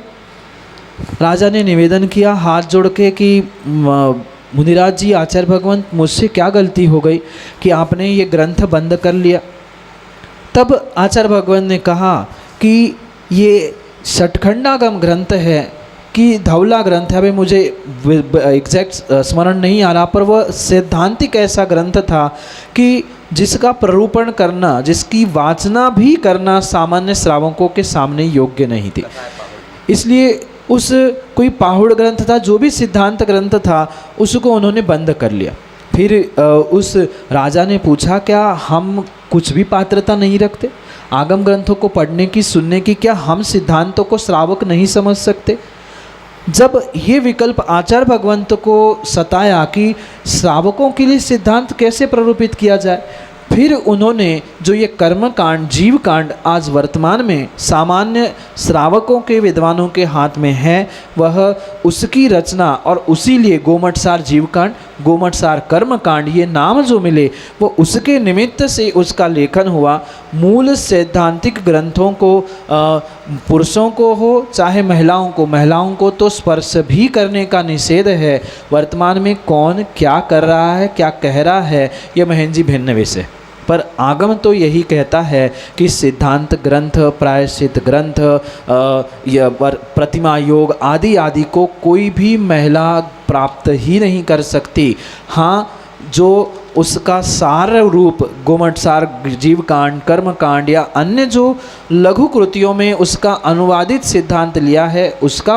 राजा ने निवेदन किया हाथ जोड़ के कि मुनिराज जी, आचार्य भगवंत, मुझसे क्या गलती हो गई कि आपने ये ग्रंथ बंद कर लिया। तब आचार्य भगवंत ने कहा कि ये षटखंडागम ग्रंथ है कि धवला ग्रंथ है, अभी मुझे एग्जैक्ट स्मरण नहीं आ रहा, पर वह सैद्धांतिक ऐसा ग्रंथ था कि जिसका प्ररूपण करना, जिसकी वाचना भी करना सामान्य श्रावकों के सामने योग्य नहीं थी। इसलिए उस कोई पाहुड़ ग्रंथ था, जो भी सिद्धांत ग्रंथ था, उसको उन्होंने बंद कर लिया। फिर उस राजा ने पूछा, क्या हम कुछ भी पात्रता नहीं रखते? आगम ग्रंथों को पढ़ने की, सुनने की, क्या हम सिद्धांतों को श्रावक नहीं समझ सकते? जब ये विकल्प आचार्य भगवंत को सताया कि श्रावकों के लिए सिद्धांत कैसे प्ररूपित किया जाए, फिर उन्होंने जो ये कर्म कांड, जीव कांड आज वर्तमान में सामान्य श्रावकों के विद्वानों के हाथ में है, वह उसकी रचना, और उसी लिए गोमटसार जीव कांड, गोमटसार कर्म कांड ये नाम जो मिले, वो उसके निमित्त से उसका लेखन हुआ। मूल सैद्धांतिक ग्रंथों को पुरुषों को हो चाहे महिलाओं को तो स्पर्श भी करने का निषेध है। वर्तमान में कौन क्या कर रहा है, क्या कह रहा है, यह महंजी भिन्न विषय, पर आगम तो यही कहता है कि सिद्धांत ग्रंथ, प्रायश्चित ग्रंथ, प्रतिमा योग आदि आदि को कोई भी महिला प्राप्त ही नहीं कर सकती। हाँ, जो उसका सार रूप गोमटसार जीव कांड, कर्म कांड या अन्य जो लघु कृतियों में उसका अनुवादित सिद्धांत लिया है, उसका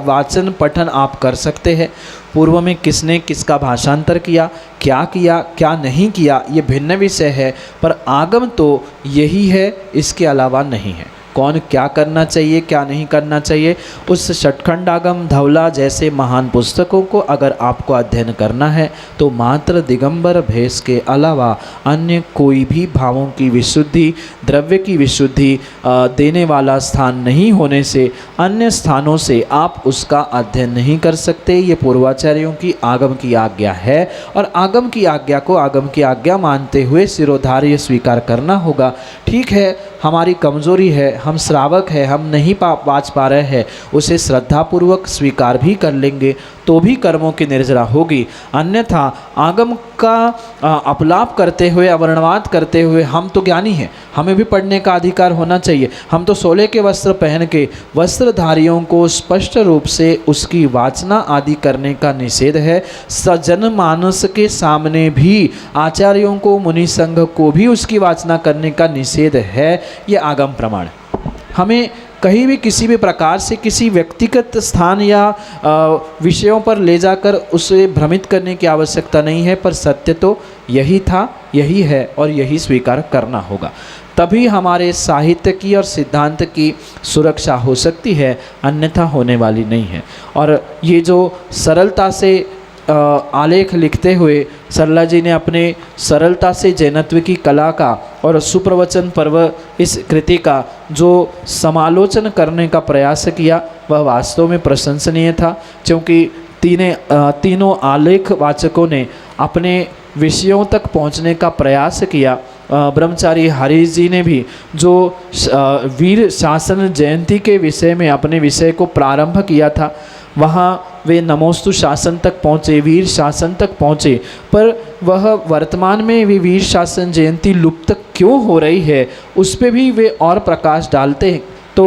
वाचन पठन आप कर सकते हैं। पूर्व में किसने किसका भाषांतर किया क्या नहीं किया, ये भिन्न विषय है, पर आगम तो यही है, इसके अलावा नहीं है। कौन क्या करना चाहिए, क्या नहीं करना चाहिए, उस षटखंडागम, धवला जैसे महान पुस्तकों को अगर आपको अध्ययन करना है तो मात्र दिगंबर भेष के अलावा अन्य कोई भी भावों की विशुद्धि, द्रव्य की विशुद्धि देने वाला स्थान नहीं होने से अन्य स्थानों से आप उसका अध्ययन नहीं कर सकते। ये पूर्वाचार्यों की आगम की आज्ञा है, और आगम की आज्ञा को आगम की आज्ञा मानते हुए सिरोधार्य स्वीकार करना होगा। ठीक है, हमारी कमज़ोरी है, हम श्रावक है, हम नहीं बाँच पा रहे हैं, उसे श्रद्धापूर्वक स्वीकार भी कर लेंगे तो भी कर्मों की निर्जरा होगी। अन्यथा आगम का अपलाप करते हुए, अवर्णवाद करते हुए, हम तो ज्ञानी हैं, हमें भी पढ़ने का अधिकार होना चाहिए, हम तो सोले के वस्त्र पहन के वस्त्रधारियों को स्पष्ट रूप से उसकी वाचना आदि करने का निषेध है। सजन मानस के सामने भी आचार्यों को, मुनि संघ को भी उसकी वाचना करने का निषेध है। ये आगम प्रमाण है। हमें कहीं भी किसी भी प्रकार से किसी व्यक्तिगत स्थान या विषयों पर ले जाकर उसे भ्रमित करने की आवश्यकता नहीं है, पर सत्य तो यही था, यही है और यही स्वीकार करना होगा। तभी हमारे साहित्य की और सिद्धांत की सुरक्षा हो सकती है, अन्यथा होने वाली नहीं है। और ये जो सरलता से आलेख लिखते हुए सरला जी ने अपने सरलता से जैनत्व की कला का और सुप्रवचन पर्व इस कृति का जो समालोचन करने का प्रयास किया, वह वास्तव में प्रशंसनीय था, क्योंकि तीनों आलेख वाचकों ने अपने विषयों तक पहुंचने का प्रयास किया। ब्रह्मचारी हरीश जी ने भी जो वीर शासन जयंती के विषय में अपने विषय को प्रारंभ किया था, वहाँ वे नमोस्तु शासन तक पहुँचे, वीर शासन तक पहुँचे, पर वह वर्तमान में वे वीर शासन जयंती लुप्त क्यों हो रही है उस पर भी वे और प्रकाश डालते हैं। तो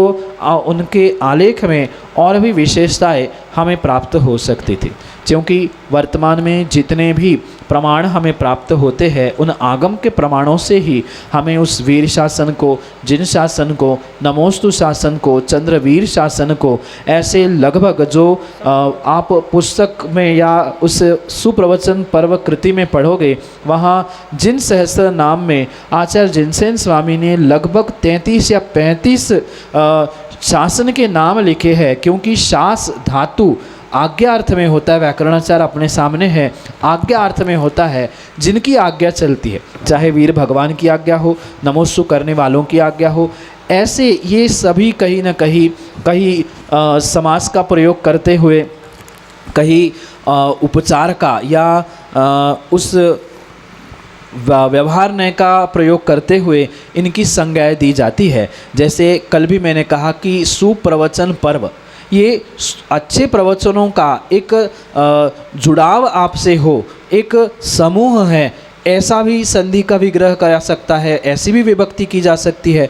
उनके आलेख में और भी विशेषताएं हमें प्राप्त हो सकती थी, क्योंकि वर्तमान में जितने भी प्रमाण हमें प्राप्त होते हैं उन आगम के प्रमाणों से ही हमें उस वीर शासन को, जिन शासन को, नमोस्तु शासन को, चंद्रवीर शासन को, ऐसे लगभग जो आप पुस्तक में या उस सुप्रवचन पर्व कृति में पढ़ोगे, वहाँ जिन सहस्त्र नाम में आचार्य जिनसेन स्वामी ने लगभग 33 या 35 शासन के नाम लिखे हैं, क्योंकि शास धातु आज्ञा अर्थ में होता है, व्याकरणाचार अपने सामने है, आज्ञा अर्थ में होता है, जिनकी आज्ञा चलती है, चाहे वीर भगवान की आज्ञा हो, नमोस्तु करने वालों की आज्ञा हो, ऐसे ये सभी कहीं न कहीं समास का प्रयोग करते हुए, कहीं उपचार का या उस व्यवहार नय का प्रयोग करते हुए इनकी संज्ञा दी जाती है। जैसे कल भी मैंने कहा कि सुप्रवचन पर्व, ये अच्छे प्रवचनों का एक जुड़ाव आपसे हो, एक समूह है, ऐसा भी संधि का विग्रह करा सकता है, ऐसी भी विभक्ति की जा सकती है।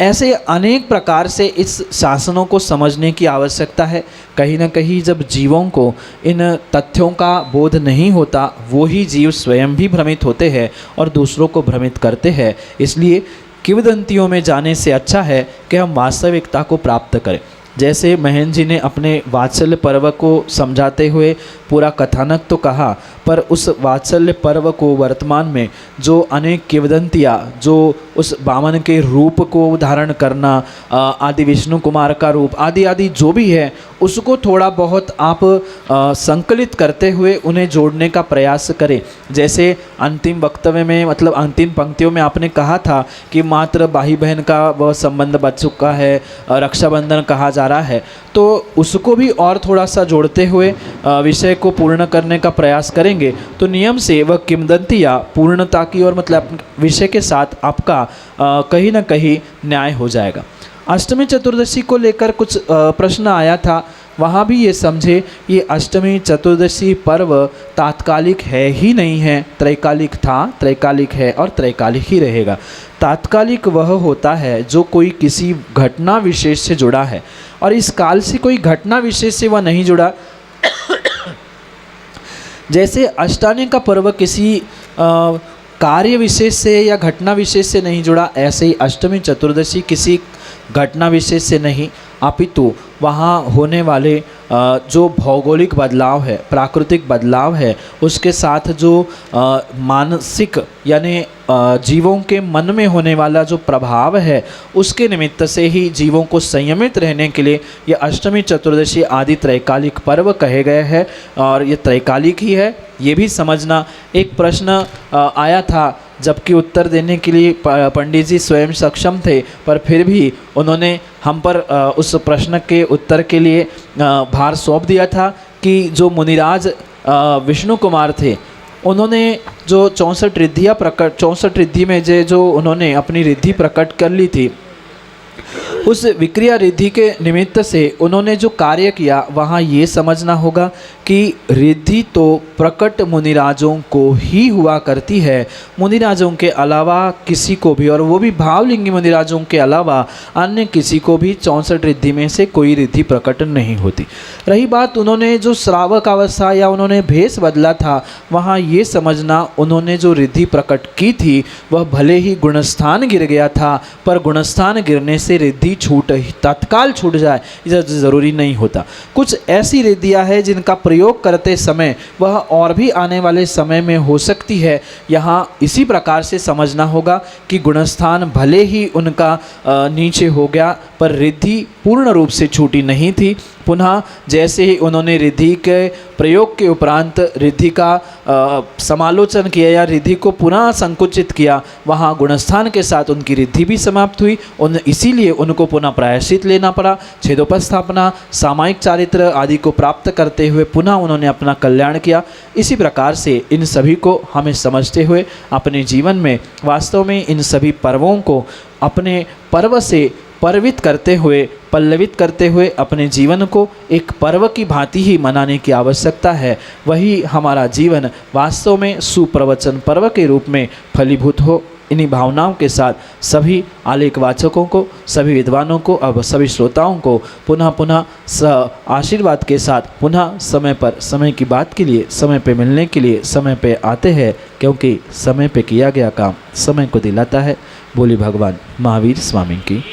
ऐसे अनेक प्रकार से इस शासनों को समझने की आवश्यकता है। कहीं न कहीं जब जीवों को इन तथ्यों का बोध नहीं होता, वो ही जीव स्वयं भी भ्रमित होते हैं और दूसरों को भ्रमित करते हैं। इसलिए किंवदंतियों में जाने से अच्छा है कि हम वास्तविकता को प्राप्त करें। जैसे महेंद्र जी ने अपने वात्सल्य पर्व को समझाते हुए पूरा कथानक तो कहा, पर उस वात्सल्य पर्व को वर्तमान में जो अनेक किंवदंतियाँ, जो उस वामन के रूप को धारण करना, आदि विष्णु कुमार का रूप आदि आदि जो भी है, उसको थोड़ा बहुत आप संकलित करते हुए उन्हें जोड़ने का प्रयास करें। जैसे अंतिम वक्तव्य में, मतलब अंतिम पंक्तियों में आपने कहा था कि मात्र भाई बहन का वह संबंध बच चुका है, रक्षाबंधन कहा जा रहा है, तो उसको भी और थोड़ा सा जोड़ते हुए विषय को पूर्ण करने का प्रयास करेंगे तो नियम से वह किंवदंतियाँ पूर्णता की और मतलब विषय के साथ आपका कहीं ना कहीं न्याय हो जाएगा। अष्टमी चतुर्दशी को लेकर कुछ प्रश्न आया था, वहाँ भी ये समझे ये अष्टमी चतुर्दशी पर्व तात्कालिक है ही नहीं है, त्रैकालिक था, त्रैकालिक है और त्रैकालिक ही रहेगा। तात्कालिक वह होता है जो कोई किसी घटना विशेष से जुड़ा है, और इस काल से कोई घटना विशेष से वह नहीं जुड़ा। जैसे अष्टानी का पर्व किसी कार्य विशेष से या घटना विशेष से नहीं जुड़ा, ऐसे ही अष्टमी चतुर्दशी किसी घटना विशेष से नहीं, अपितु वहाँ होने वाले जो भौगोलिक बदलाव है, प्राकृतिक बदलाव है, उसके साथ जो मानसिक यानी जीवों के मन में होने वाला जो प्रभाव है, उसके निमित्त से ही जीवों को संयमित रहने के लिए ये अष्टमी चतुर्दशी आदि त्रैकालिक पर्व कहे गए हैं, और ये त्रैकालिक ही है, ये भी समझना। एक प्रश्न आया था, जबकि उत्तर देने के लिए पंडित जी स्वयं सक्षम थे, पर फिर भी उन्होंने हम पर उस प्रश्न के उत्तर के लिए भार सौंप दिया था कि जो मुनिराज विष्णु कुमार थे, उन्होंने जो 64 रिद्धि में जो उन्होंने अपनी रिद्धि प्रकट कर ली थी, उस विक्रिया रिद्धि के निमित्त से उन्होंने जो कार्य किया, वहाँ ये समझना होगा कि रिद्धि तो प्रकट मुनिराजों को ही हुआ करती है, मुनिराजों के अलावा किसी को भी, और वो भी भावलिंगी मुनिराजों के अलावा अन्य किसी को भी 64 रिद्धि में से कोई रिद्धि प्रकट नहीं होती। रही बात उन्होंने जो श्रावक अवस्था या उन्होंने भेष बदला था, वहाँ ये समझना उन्होंने जो रिद्धि प्रकट की थी वह भले ही गुणस्थान गिर गया था, पर गुणस्थान गिरने से रिद्धि तत्काल छूट जाए यह ज़रूरी नहीं होता। कुछ ऐसी रिद्धियाँ हैं जिनका प्रयोग करते समय वह और भी आने वाले समय में हो सकती है। यहाँ इसी प्रकार से समझना होगा कि गुणस्थान भले ही उनका नीचे हो गया, पर रिद्धि पूर्ण रूप से छूटी नहीं थी। पुनः जैसे ही उन्होंने रिद्धि के प्रयोग के उपरांत रिद्धि का समालोचन किया या रिद्धि को पुनः संकुचित किया, वहाँ गुणस्थान के साथ उनकी रिद्धि भी समाप्त हुई। इसीलिए उनको पुनः प्रायश्चित लेना पड़ा। छेदोपस्थापना, सामायिक चारित्र आदि को प्राप्त करते हुए पुनः उन्होंने अपना कल्याण किया। इसी प्रकार से इन सभी को हमें समझते हुए अपने जीवन में वास्तव में इन सभी पर्वों को अपने पर्व से पर्वित करते हुए, पल्लवित करते हुए अपने जीवन को एक पर्व की भांति ही मनाने की आवश्यकता है। वही हमारा जीवन वास्तव में सुप्रवचन पर्व के रूप में फलीभूत हो। इन्हीं भावनाओं के साथ सभी आलेख वाचकों को, सभी विद्वानों को, अब सभी श्रोताओं को पुनः पुनः आशीर्वाद के साथ पुनः समय पर, समय की बात के लिए, समय पे मिलने के लिए समय पे आते हैं, क्योंकि समय पे किया गया काम समय को दिलाता है। बोली भगवान महावीर स्वामी की।